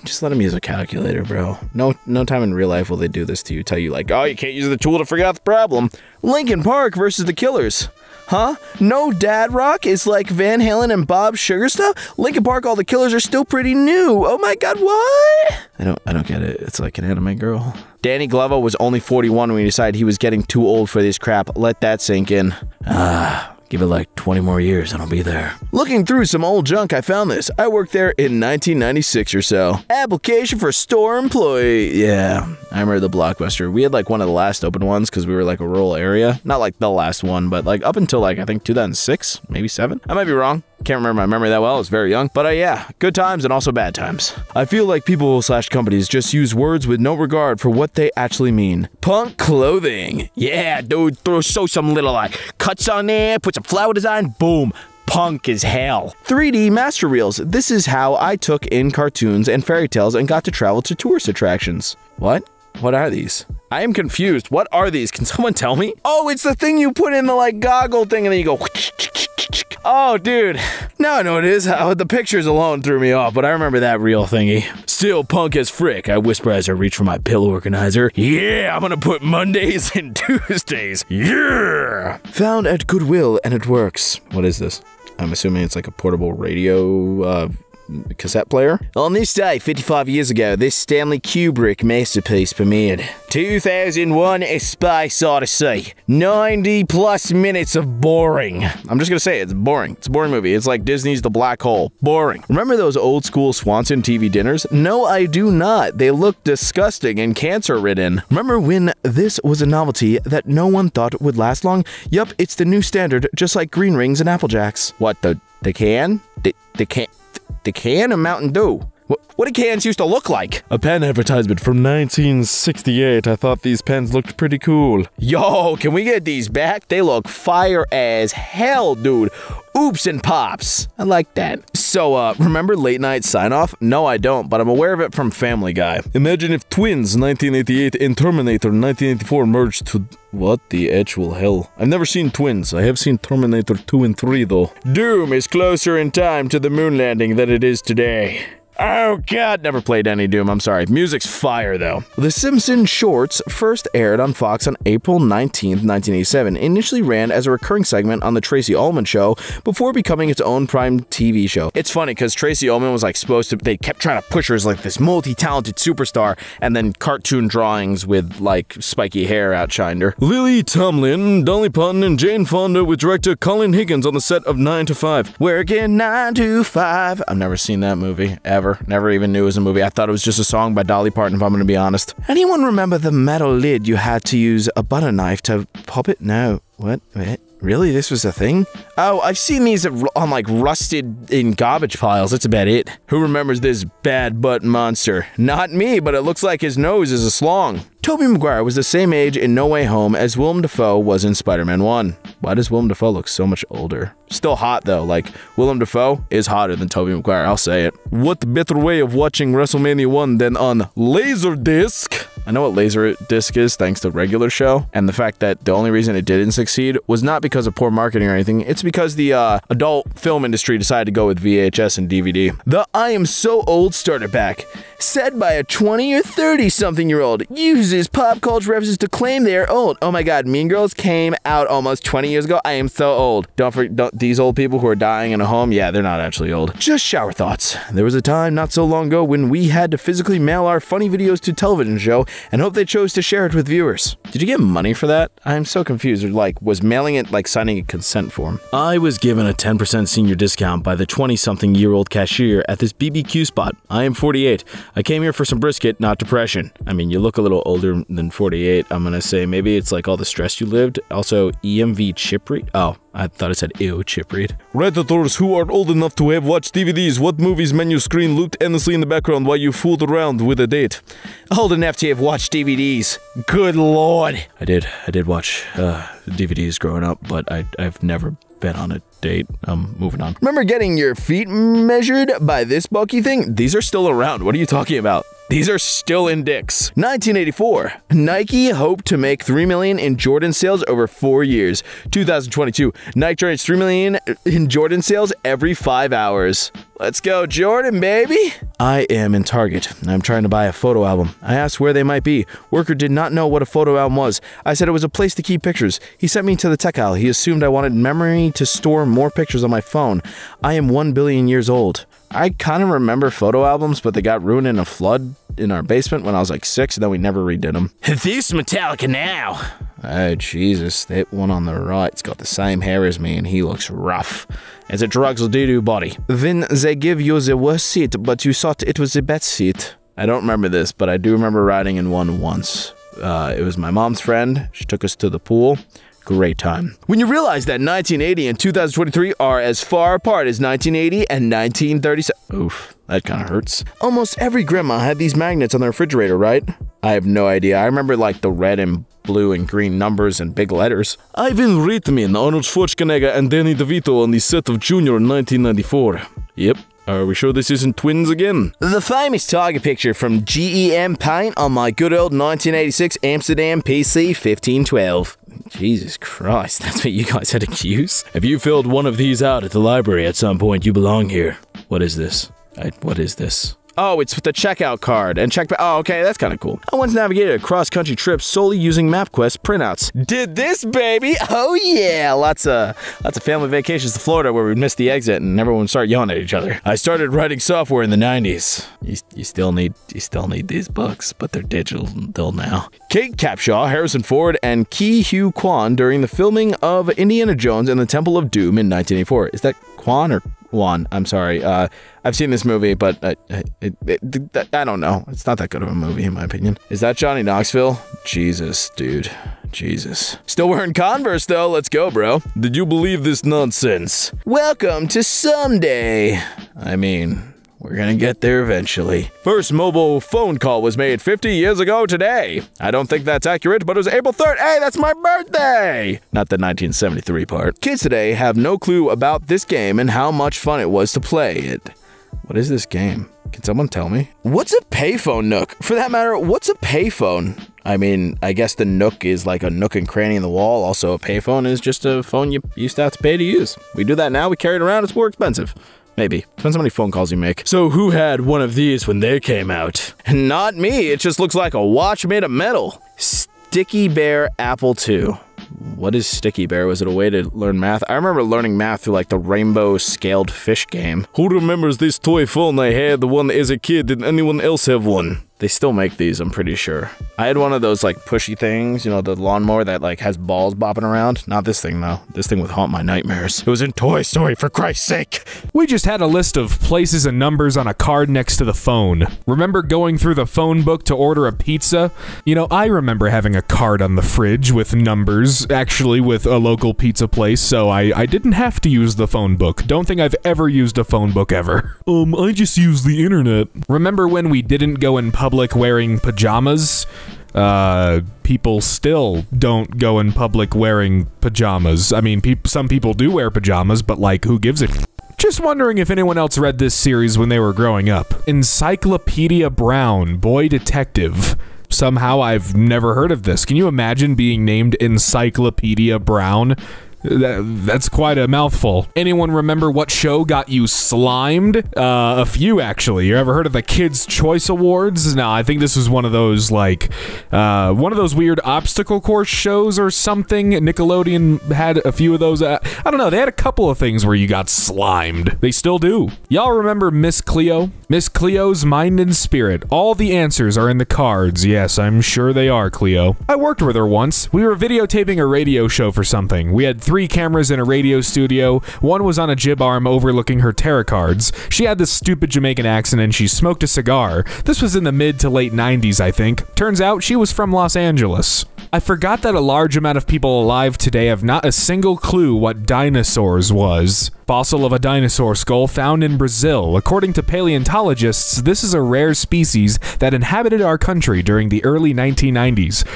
just let them use a calculator, bro. No time in real life will they do this to you. Tell you, like, oh, you can't use the tool to figure out the problem. Linkin Park versus the Killers. Huh? No dad rock is like Van Halen and Bob Sugar stuff? Linkin Park, all the Killers are still pretty new. Oh my god, what? I don't get it. It's like an anime girl. Danny Glover was only 41 when he decided he was getting too old for this crap. Let that sink in. Give it like 20 more years and I'll be there. Looking through some old junk, I found this. I worked there in 1996 or so. Application for store employee. Yeah, I remember the Blockbuster. We had like one of the last open ones because we were like a rural area. Not like the last one, but like up until like I think 2006, maybe 7. I might be wrong. Can't remember my memory that well. I was very young. But yeah, good times and also bad times. I feel like people/companies just use words with no regard for what they actually mean. Punk clothing. Yeah, dude, show some little like cuts on there, put some flower design, boom. Punk as hell. 3D master reels. This is how I took in cartoons and fairy tales and got to travel to tourist attractions. What? What are these? I am confused. What are these? Can someone tell me? Oh, it's the thing you put in the like goggle thing and then you go. Oh, dude. Now I know what it is. The pictures alone threw me off, but I remember that real thingy. Still punk as frick, I whisper as I reach for my pill organizer. Yeah, I'm gonna put Mondays and Tuesdays. Yeah! Found at Goodwill, and it works. What is this? I'm assuming it's like a portable radio, cassette player. On this day, 55 years ago, this Stanley Kubrick masterpiece premiered. 2001, A Space Odyssey. 90 plus minutes of boring. I'm just gonna say it's boring. It's a boring movie. It's like Disney's The Black Hole. Boring. Remember those old school Swanson TV dinners? No, I do not. They look disgusting and cancer-ridden. Remember when this was a novelty that no one thought would last long? Yup, it's the new standard, just like green rings and Apple Jacks. What, the can? The can? The can of Mountain Dew. What do cans used to look like? A pen advertisement from 1968. I thought these pens looked pretty cool. Yo, can we get these back? They look fire as hell, dude. Oops and pops. I like that. So, remember Late Night Sign-Off? No, I don't, but I'm aware of it from Family Guy. Imagine if Twins 1988 and Terminator 1984 merged to... What the actual hell? I've never seen Twins. I have seen Terminator 2 and 3, though. Doom is closer in time to the moon landing than it is today. Oh god, never played any Doom, I'm sorry. Music's fire, though. The Simpsons shorts first aired on Fox on April 19th, 1987, initially ran as a recurring segment on The Tracy Ullman Show before becoming its own prime TV show. It's funny, because Tracy Ullman was like supposed to, they kept trying to push her as like this multi-talented superstar, and then cartoon drawings with like spiky hair outshined her. Lily Tomlin, Dolly Parton, and Jane Fonda with director Colin Higgins on the set of 9 to 5. Working 9 to 5. I've never seen that movie, ever. Never even knew it was a movie. I thought it was just a song by Dolly Parton, if I'm gonna be honest. Anyone remember the metal lid you had to use a butter knife to pop it? No. What? Really? This was a thing? Oh, I've seen these on like rusted in garbage piles. That's about it. Who remembers this bad butt monster? Not me, but it looks like his nose is a slong. Tobey Maguire was the same age in No Way Home as Willem Dafoe was in Spider-Man 1. Why does Willem Dafoe look so much older? Still hot though, like Willem Dafoe is hotter than Tobey Maguire, I'll say it. What better way of watching WrestleMania 1 than on Laserdisc? I know what Laserdisc is thanks to regular show, and the fact that the only reason it didn't succeed was not because of poor marketing or anything, it's because the adult film industry decided to go with VHS and DVD. The I am so old starter pack, said by a 20 or 30 something year old. You uses pop culture references to claim they're old. Oh my god, Mean Girls came out almost 20 years ago. I am so old. Don't these old people who are dying in a home, yeah, they're not actually old. Just shower thoughts. There was a time not so long ago when we had to physically mail our funny videos to television show and hope they chose to share it with viewers. Did you get money for that? I'm so confused. Or like, was mailing it like signing a consent form? I was given a 10% senior discount by the 20-something-year-old cashier at this BBQ spot. I am 48. I came here for some brisket, not depression. I mean, you look a little older than 48. I'm gonna say maybe it's like all the stress you lived. Also, EMV chip read. Oh, I thought it said ew chip read. Redditors who are old enough to have watched DVDs, what movie's menu screen looped endlessly in the background while you fooled around with a date? Old enough to have watched DVDs. Good lord. I did watch DVDs growing up, but I've never been on a date. Moving on. Remember getting your feet measured by this bulky thing? These are still around. What are you talking about? These are still in dicks. 1984. Nike hoped to make $3 million in Jordan sales over 4 years. 2022. Nike generates $3 million in Jordan sales every 5 hours. Let's go, Jordan, baby! I am in Target. I'm trying to buy a photo album. I asked where they might be. Worker did not know what a photo album was. I said it was a place to keep pictures. He sent me to the tech aisle. He assumed I wanted memory to store more pictures on my phone. I am 1 billion years old. I kind of remember photo albums, but they got ruined in a flood in our basement when I was like 6, and then we never redid them. This Metallica now! Oh, Jesus, that one on the right's got the same hair as me, and he looks rough. As a drugs will do, buddy. Then they give you the worst seat, but you thought it was the best seat. I don't remember this, but I do remember riding in one once. It was my mom's friend. She took us to the pool. Great time. When you realize that 1980 and 2023 are as far apart as 1980 and 1937. Oof, that kind of hurts. Almost every grandma had these magnets on their refrigerator, right? I have no idea. I remember like the red and blue and green numbers and big letters. Ivan Reitman, Arnold Schwarzenegger, and Danny DeVito on the set of Junior in 1994. Yep. Are we sure this isn't twins again? The famous Tiger picture from GEM Paint on my good old 1986 Amsterdam PC 1512. Jesus Christ, that's what you guys had to use? If you filled one of these out at the library at some point, you belong here. What is this? What is this? Oh, it's with the checkout card and check. Oh, okay, that's kind of cool. I once navigated a cross-country trip solely using MapQuest printouts. Did this, baby? Oh yeah, lots of family vacations to Florida where we'd miss the exit and everyone would start yelling at each other. I started writing software in the 90s. You still need these books, but they're digital now. Kate Capshaw, Harrison Ford, and Ke Huy Quan during the filming of Indiana Jones and the Temple of Doom in 1984. Is that Quan or Juan? I'm sorry. I've seen this movie, but I don't know. It's not that good of a movie, in my opinion. Is that Johnny Knoxville? Jesus, dude. Jesus. Still wearing Converse, though. Let's go, bro. Did you believe this nonsense? Welcome to someday. I mean, we're gonna get there eventually. First mobile phone call was made 50 years ago today. I don't think that's accurate, but it was April 3rd. Hey, that's my birthday! Not the 1973 part. Kids today have no clue about this game and how much fun it was to play it. What is this game? Can someone tell me? What's a payphone nook? For that matter, what's a payphone? I mean, I guess the nook is like a nook and cranny in the wall. Also, a payphone is just a phone you used to have to pay to use. We do that now. We carry it around. It's more expensive. Maybe. Depends how many phone calls you make. So who had one of these when they came out? Not me. It just looks like a watch made of metal. Sticky Bear Apple II. What is Sticky Bear? Was it a way to learn math? I remember learning math through like the rainbow scaled fish game. Who remembers this toy phone I had the one as a kid? Did anyone else have one? They still make these, I'm pretty sure. I had one of those like pushy things, you know, the lawnmower that like has balls bopping around. Not this thing though. This thing would haunt my nightmares. It was in Toy Story, for Christ's sake. We just had a list of places and numbers on a card next to the phone. Remember going through the phone book to order a pizza? You know, I remember having a card on the fridge with numbers, actually with a local pizza place, so I didn't have to use the phone book. Don't think I've ever used a phone book ever. I just use the internet. Remember when we didn't go in public wearing pajamas? People still don't go in public wearing pajamas. I mean, some people do wear pajamas, but like, who gives a Just wondering if anyone else read this series when they were growing up. Encyclopedia Brown, Boy Detective. Somehow I've never heard of this. Can you imagine being named Encyclopedia Brown? That's quite a mouthful. Anyone remember what show got you slimed? A few, actually. You ever heard of the Kids' Choice Awards? No, I think this was one of those, like, one of those weird obstacle course shows or something. Nickelodeon had a few of those. I don't know. They had a couple of things where you got slimed. They still do. Y'all remember Miss Cleo? Miss Cleo's Mind and Spirit. All the answers are in the cards. Yes, I'm sure they are, Cleo. I worked with her once. We were videotaping a radio show for something. We had 3 cameras in a radio studio. One was on a jib arm overlooking her tarot cards. She had this stupid Jamaican accent and she smoked a cigar. This was in the mid to late 90s, I think. Turns out she was from Los Angeles. I forgot that a large amount of people alive today have not a single clue what dinosaurs was. Fossil of a dinosaur skull found in Brazil. According to paleontologists, this is a rare species that inhabited our country during the early 1990s.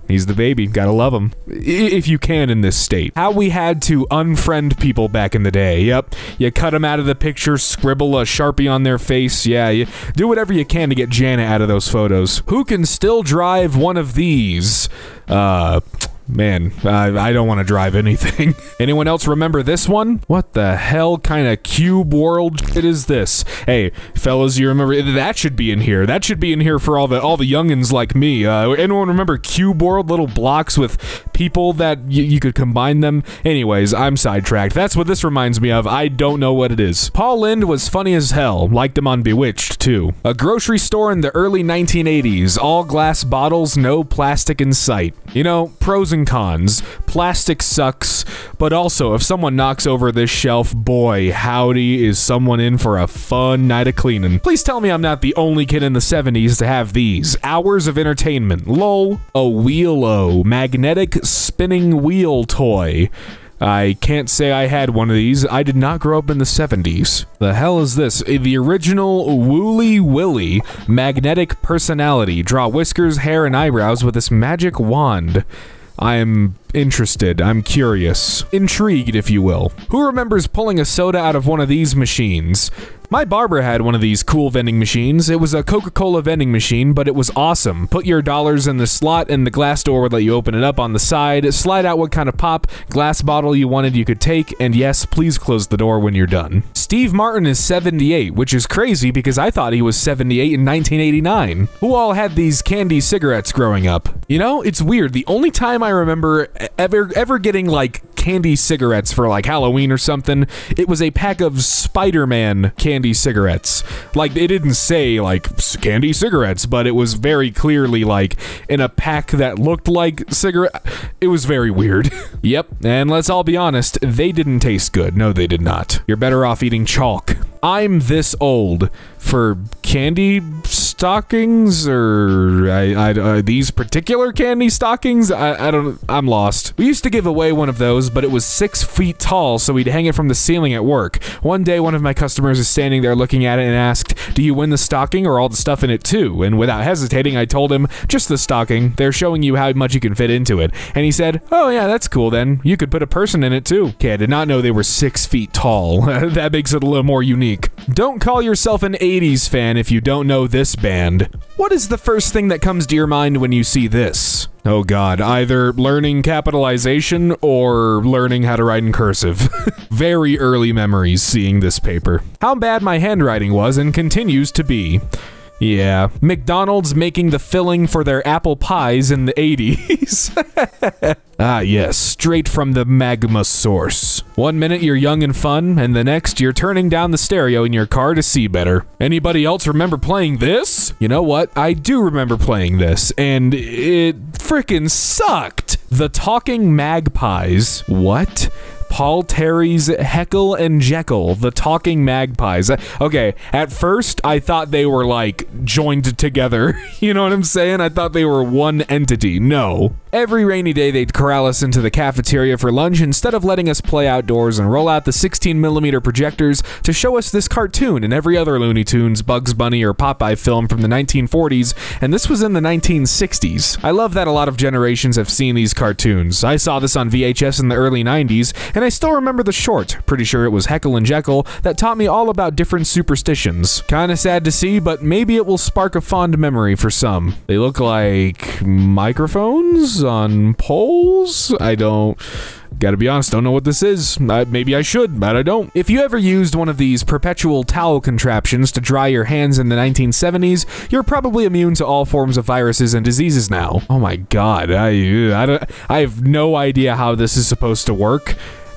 He's the baby. Gotta love him. If you can in this state. How we had to unfriend people back in the day. Yep. You cut them out of the picture, scribble a Sharpie on their face. Yeah, you do whatever you can to get Janet out of those photos. Who can still drive one of these? Man, I don't want to drive anything. Anyone else remember this one? What the hell kind of cube world shit is this? Hey, fellas, you remember that should be in here. That should be in here for all the youngins like me. Anyone remember cube world? Little blocks with people that you could combine them. Anyways, I'm sidetracked. That's what this reminds me of. I don't know what it is. Paul Lynde was funny as hell. Liked him on Bewitched too. A grocery store in the early 1980s. All glass bottles, no plastic in sight. You know, pros and cons. Plastic sucks, but also if someone knocks over this shelf, boy, howdy, is someone in for a fun night of cleaning. Please tell me I'm not the only kid in the 70s to have these. Hours of entertainment. Lol. A Wheel-O. Magnetic spinning wheel toy. I can't say I had one of these. I did not grow up in the 70s. The hell is this? The original Wooly Willy magnetic personality. Draw whiskers, hair, and eyebrows with this magic wand. I'm interested. I'm curious. Intrigued, if you will. Who remembers pulling a soda out of one of these machines? My barber had one of these cool vending machines. It was a Coca-Cola vending machine, but it was awesome. Put your dollars in the slot and the glass door would let you open it up on the side, slide out what kind of pop, glass bottle you wanted you could take, and yes, please close the door when you're done. Steve Martin is 78, which is crazy because I thought he was 78 in 1989. Who all had these candy cigarettes growing up? You know, it's weird. The only time I remember ever getting, like, candy cigarettes for, like, Halloween or something, it was a pack of Spider-Man candy cigarettes. Like, it didn't say, like, candy cigarettes, but it was very clearly, like, in a pack that looked like cigarette. It was very weird. Yep, and let's all be honest, they didn't taste good. No, they did not. You're better off eating chalk. I'm this old for candy stockings, or these particular candy stockings? I don't, I'm lost. We used to give away one of those, but it was 6 feet tall, so we'd hang it from the ceiling at work. One day, one of my customers is standing there looking at it and asked, "Do you win the stocking or all the stuff in it too?" And without hesitating, I told him, "Just the stocking. They're showing you how much you can fit into it." And he said, "Oh yeah, that's cool then. You could put a person in it too." Okay, I did not know they were 6 feet tall. That makes it a little more unique. Don't call yourself an 80s fan if you don't know this band. What is the first thing that comes to your mind when you see this? Oh god, either learning capitalization or learning how to write in cursive. Very early memories seeing this paper. How bad my handwriting was and continues to be. Yeah, McDonald's making the filling for their apple pies in the 80s. Ah yes, straight from the magma source. One minute you're young and fun, and the next you're turning down the stereo in your car to see better. Anybody else remember playing this? You know what? I do remember playing this, and it frickin' sucked. The Talking Magpies. What? Paul Terry's Heckle and Jekyll, the Talking Magpies. Okay, at first, I thought they were, like, joined together. You know what I'm saying? I thought they were one entity. No. Every rainy day, they'd corral us into the cafeteria for lunch instead of letting us play outdoors and roll out the 16mm projectors to show us this cartoon and every other Looney Tunes, Bugs Bunny, or Popeye film from the 1940s, and this was in the 1960s. I love that a lot of generations have seen these cartoons. I saw this on VHS in the early 90s, and I still remember the short, pretty sure it was Heckle and Jekyll, that taught me all about different superstitions. Kinda sad to see, but maybe it will spark a fond memory for some. They look like microphones on poles? I don't Gotta be honest, don't know what this is. Maybe I should, but I don't. If you ever used one of these perpetual towel contraptions to dry your hands in the 1970s, you're probably immune to all forms of viruses and diseases now. Oh my god, I have no idea how this is supposed to work.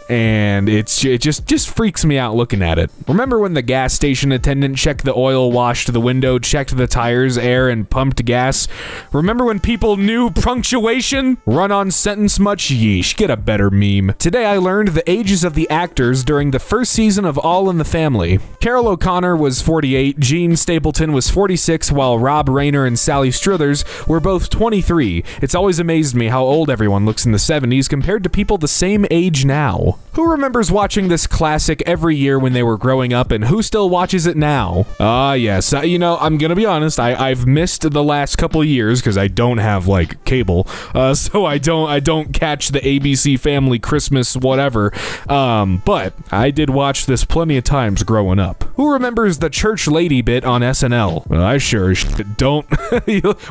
And it just freaks me out looking at it. Remember when the gas station attendant checked the oil, washed the window, checked the tires, air, and pumped gas? Remember when people knew punctuation? Run-on sentence much? Yeesh, get a better meme. Today I learned the ages of the actors during the first season of All in the Family. Carol O'Connor was 48, Gene Stapleton was 46, while Rob Rayner and Sally Struthers were both 23. It's always amazed me how old everyone looks in the 70s compared to people the same age now. Who remembers watching this classic every year when they were growing up, and who still watches it now? Yes. You know, I'm gonna be honest, I've missed the last couple years because I don't have, like, cable. So I don't catch the ABC Family Christmas whatever. But I did watch this plenty of times growing up. Who remembers the church lady bit on SNL? Well, I sure don't.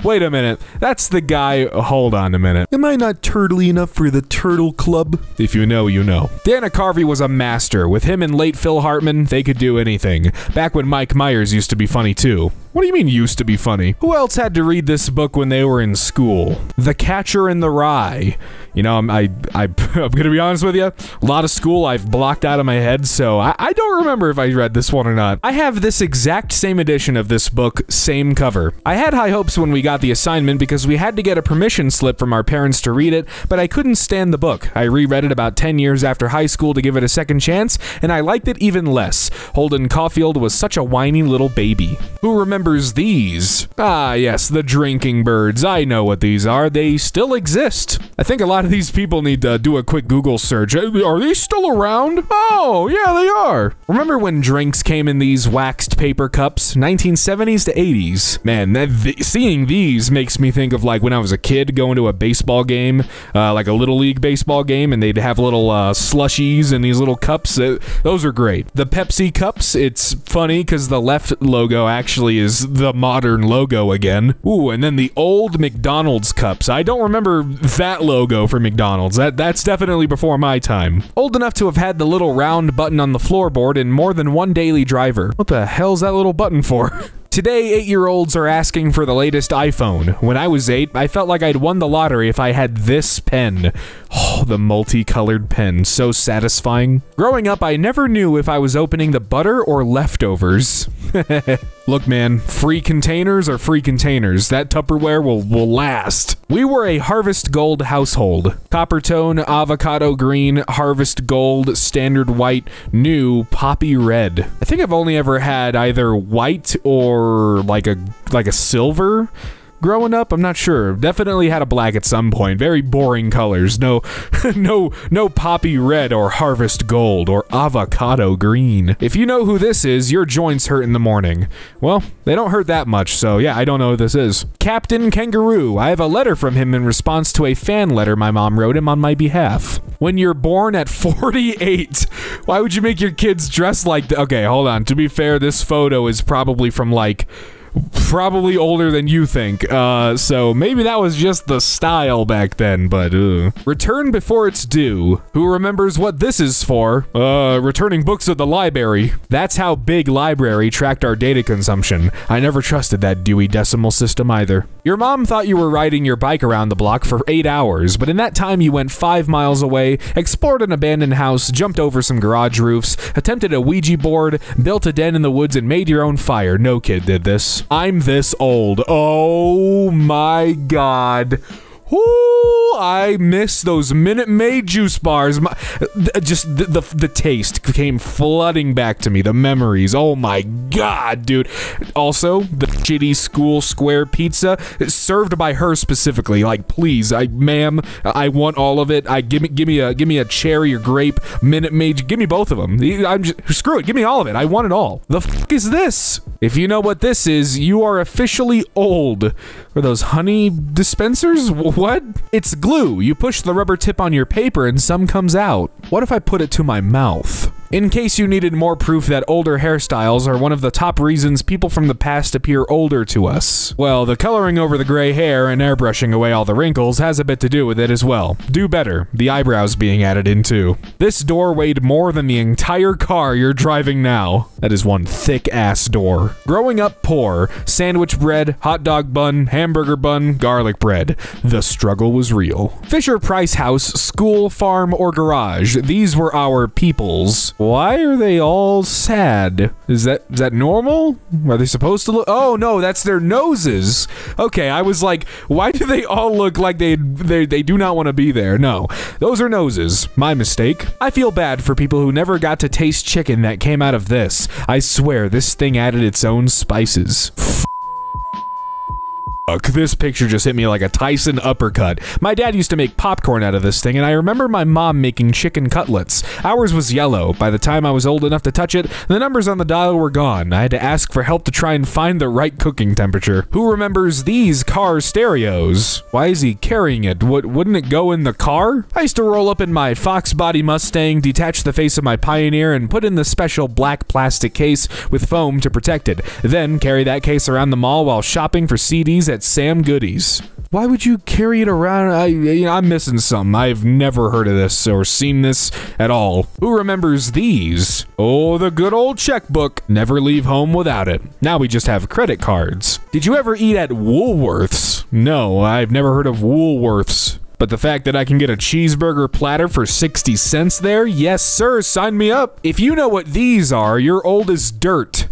Wait a minute. That's the guy. Hold on a minute. Am I not turtly enough for the Turtle Club? If you know, you know. Dana Carvey was a master. With him and late Phil Hartman, they could do anything. Back when Mike Myers used to be funny too. What do you mean used to be funny? Who else had to read this book when they were in school? The Catcher in the Rye. You know, I'm gonna be honest with you. A lot of school I've blocked out of my head, so I don't remember if I read this one or not. I have this exact same edition of this book, same cover. I had high hopes when we got the assignment because we had to get a permission slip from our parents to read it, but I couldn't stand the book. I reread it about 10 years after high school to give it a second chance, and I liked it even less. Holden Caulfield was such a whiny little baby. Who remembers these? Ah, yes, the drinking birds. I know what these are. They still exist. I think a lot of these people need to do a quick Google search. Are they still around? Oh, yeah, they are. Remember when drinks came in these waxed paper cups? 1970s to 80s. Man, seeing these makes me think of like when I was a kid going to a baseball game, like a little league baseball game, and they'd have little slushies in these little cups. Those are great. The Pepsi cups, it's funny because the left logo actually is the modern logo again. Ooh, and then the old McDonald's cups. I don't remember that logo for McDonald's. That's definitely before my time. Old enough to have had the little round button on the floorboard in more than one daily driver. What the hell's that little button for? Today, 8-year-olds are asking for the latest iPhone. When I was 8, I felt like I'd won the lottery if I had this pen. Oh, the multicolored pen, so satisfying. Growing up, I never knew if I was opening the butter or leftovers. Look, man, free containers are free containers. That Tupperware will last. We were a Harvest Gold household. Copper tone, avocado green, Harvest Gold, standard white, new, poppy red. I think I've only ever had either white or like a silver. Growing up, I'm not sure. Definitely had a black at some point. Very boring colors. No poppy red or harvest gold or avocado green. If you know who this is, your joints hurt in the morning. Well, they don't hurt that much, so yeah, I don't know who this is. Captain Kangaroo. I have a letter from him in response to a fan letter my mom wrote him on my behalf. When you're born at 48, why would you make your kids dress like that? Okay, hold on. To be fair, this photo is probably from like probably older than you think, so maybe that was just the style back then, but Return before it's due. Who remembers what this is for? Returning books at the library. That's how Big Library tracked our data consumption. I never trusted that Dewey Decimal System either. Your mom thought you were riding your bike around the block for 8 hours, but in that time you went 5 miles away, explored an abandoned house, jumped over some garage roofs, attempted a Ouija board, built a den in the woods, and made your own fire. No kid did this. I'm this old. Oh my god. Ooh, I miss those Minute Maid juice bars. Just the taste came flooding back to me. The memories. Oh my god, dude. Also, the shitty school square pizza served by her specifically. Like, please, ma'am, I want all of it. Give me a cherry or grape Minute Maid. Give me both of them. Screw it. Give me all of it. I want it all. The fuck is this? If you know what this is, you are officially old. Are those honey dispensers? What? It's glue. You push the rubber tip on your paper and some comes out. What if I put it to my mouth? In case you needed more proof that older hairstyles are one of the top reasons people from the past appear older to us. Well, the coloring over the gray hair and airbrushing away all the wrinkles has a bit to do with it as well. Do better, the eyebrows being added in too. This door weighed more than the entire car you're driving now. That is one thick-ass door. Growing up poor, sandwich bread, hot dog bun, hamburger bun, garlic bread. The struggle was real. Fisher-Price house, school, farm, or garage. These were our peoples. Why are they all sad? Is that normal? Are they supposed to look? Oh no, that's their noses. Okay, I was like, why do they all look like they do not want to be there? No, those are noses. My mistake. I feel bad for people who never got to taste chicken that came out of this. I swear, this thing added its own spices. This picture just hit me like a Tyson uppercut. My dad used to make popcorn out of this thing, and I remember my mom making chicken cutlets. Ours was yellow. By the time I was old enough to touch it, the numbers on the dial were gone. I had to ask for help to try and find the right cooking temperature. Who remembers these car stereos? Why is he carrying it? Wouldn't it go in the car? I used to roll up in my Fox Body Mustang, detach the face of my Pioneer, and put in the special black plastic case with foam to protect it. Then carry that case around the mall while shopping for CDs at Sam Goodies. Why would you carry it around? I'm missing something. I've never heard of this or seen this at all. Who remembers these? Oh, the good old checkbook. Never leave home without it. Now we just have credit cards. Did you ever eat at Woolworths? No, I've never heard of Woolworths. But the fact that I can get a cheeseburger platter for 60 cents there? Yes, sir, sign me up. If you know what these are, you're old as dirt.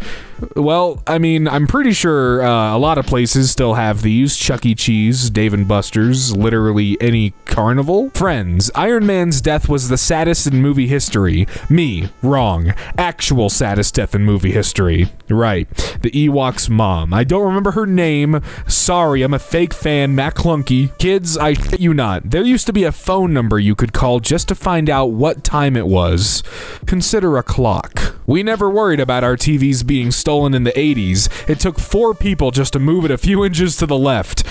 Well, I mean, I'm pretty sure a lot of places still have these. Chuck E. Cheese, Dave & Buster's, literally any carnival. Friends, Iron Man's death was the saddest in movie history. Me, wrong. Actual saddest death in movie history. Right. The Ewok's mom. I don't remember her name. Sorry, I'm a fake fan, Matt Clunky. Kids, I shit you not. There used to be a phone number you could call just to find out what time it was. Consider a clock. We never worried about our TVs being stolen in the 80s. It took 4 people just to move it a few inches to the left.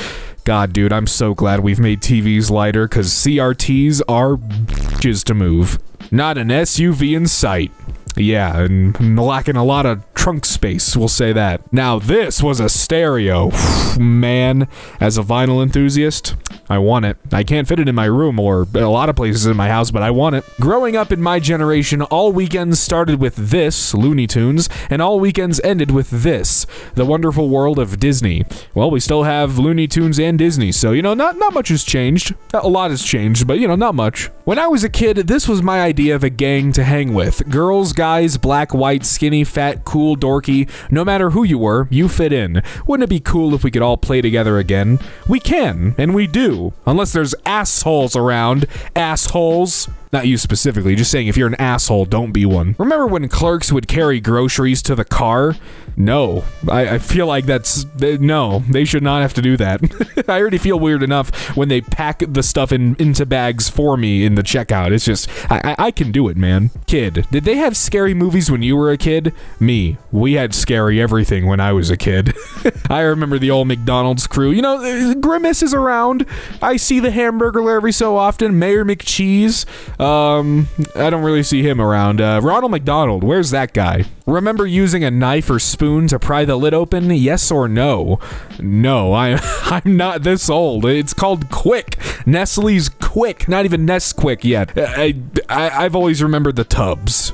God, dude, I'm so glad we've made TVs lighter, because CRTs are bitches to move. Not an SUV in sight. Yeah, and lacking a lot of trunk space, we'll say that. Now, this was a stereo. Man, as a vinyl enthusiast, I want it. I can't fit it in my room or a lot of places in my house, but I want it. Growing up in my generation, all weekends started with this, Looney Tunes, and all weekends ended with this, The Wonderful World of Disney. Well, we still have Looney Tunes and Disney, so, you know, not much has changed. A lot has changed, but, you know, not much. When I was a kid, this was my idea of a gang to hang with. Girls, guys, black, white, skinny, fat, cool, dorky. No matter who you were, you fit in. Wouldn't it be cool if we could all play together again? We can, and we do. Unless there's assholes around. Assholes. Not you specifically, just saying if you're an asshole, don't be one. Remember when clerks would carry groceries to the car? No. I feel like no, they should not have to do that. I already feel weird enough when they pack the stuff into bags for me in the checkout. It's just, I can do it, man. Kid, did they have scary movies when you were a kid? Me. We had scary everything when I was a kid. I remember the old McDonald's crew. You know, Grimace is around. I see the Hamburglar every so often. Mayor McCheese. I don't really see him around. Ronald McDonald, where's that guy? Remember using a knife or spoon to pry the lid open? Yes or no? No, I'm not this old. It's called Quick. Nestle's Quick. Not even Nesquik yet. I've always remembered the tubs.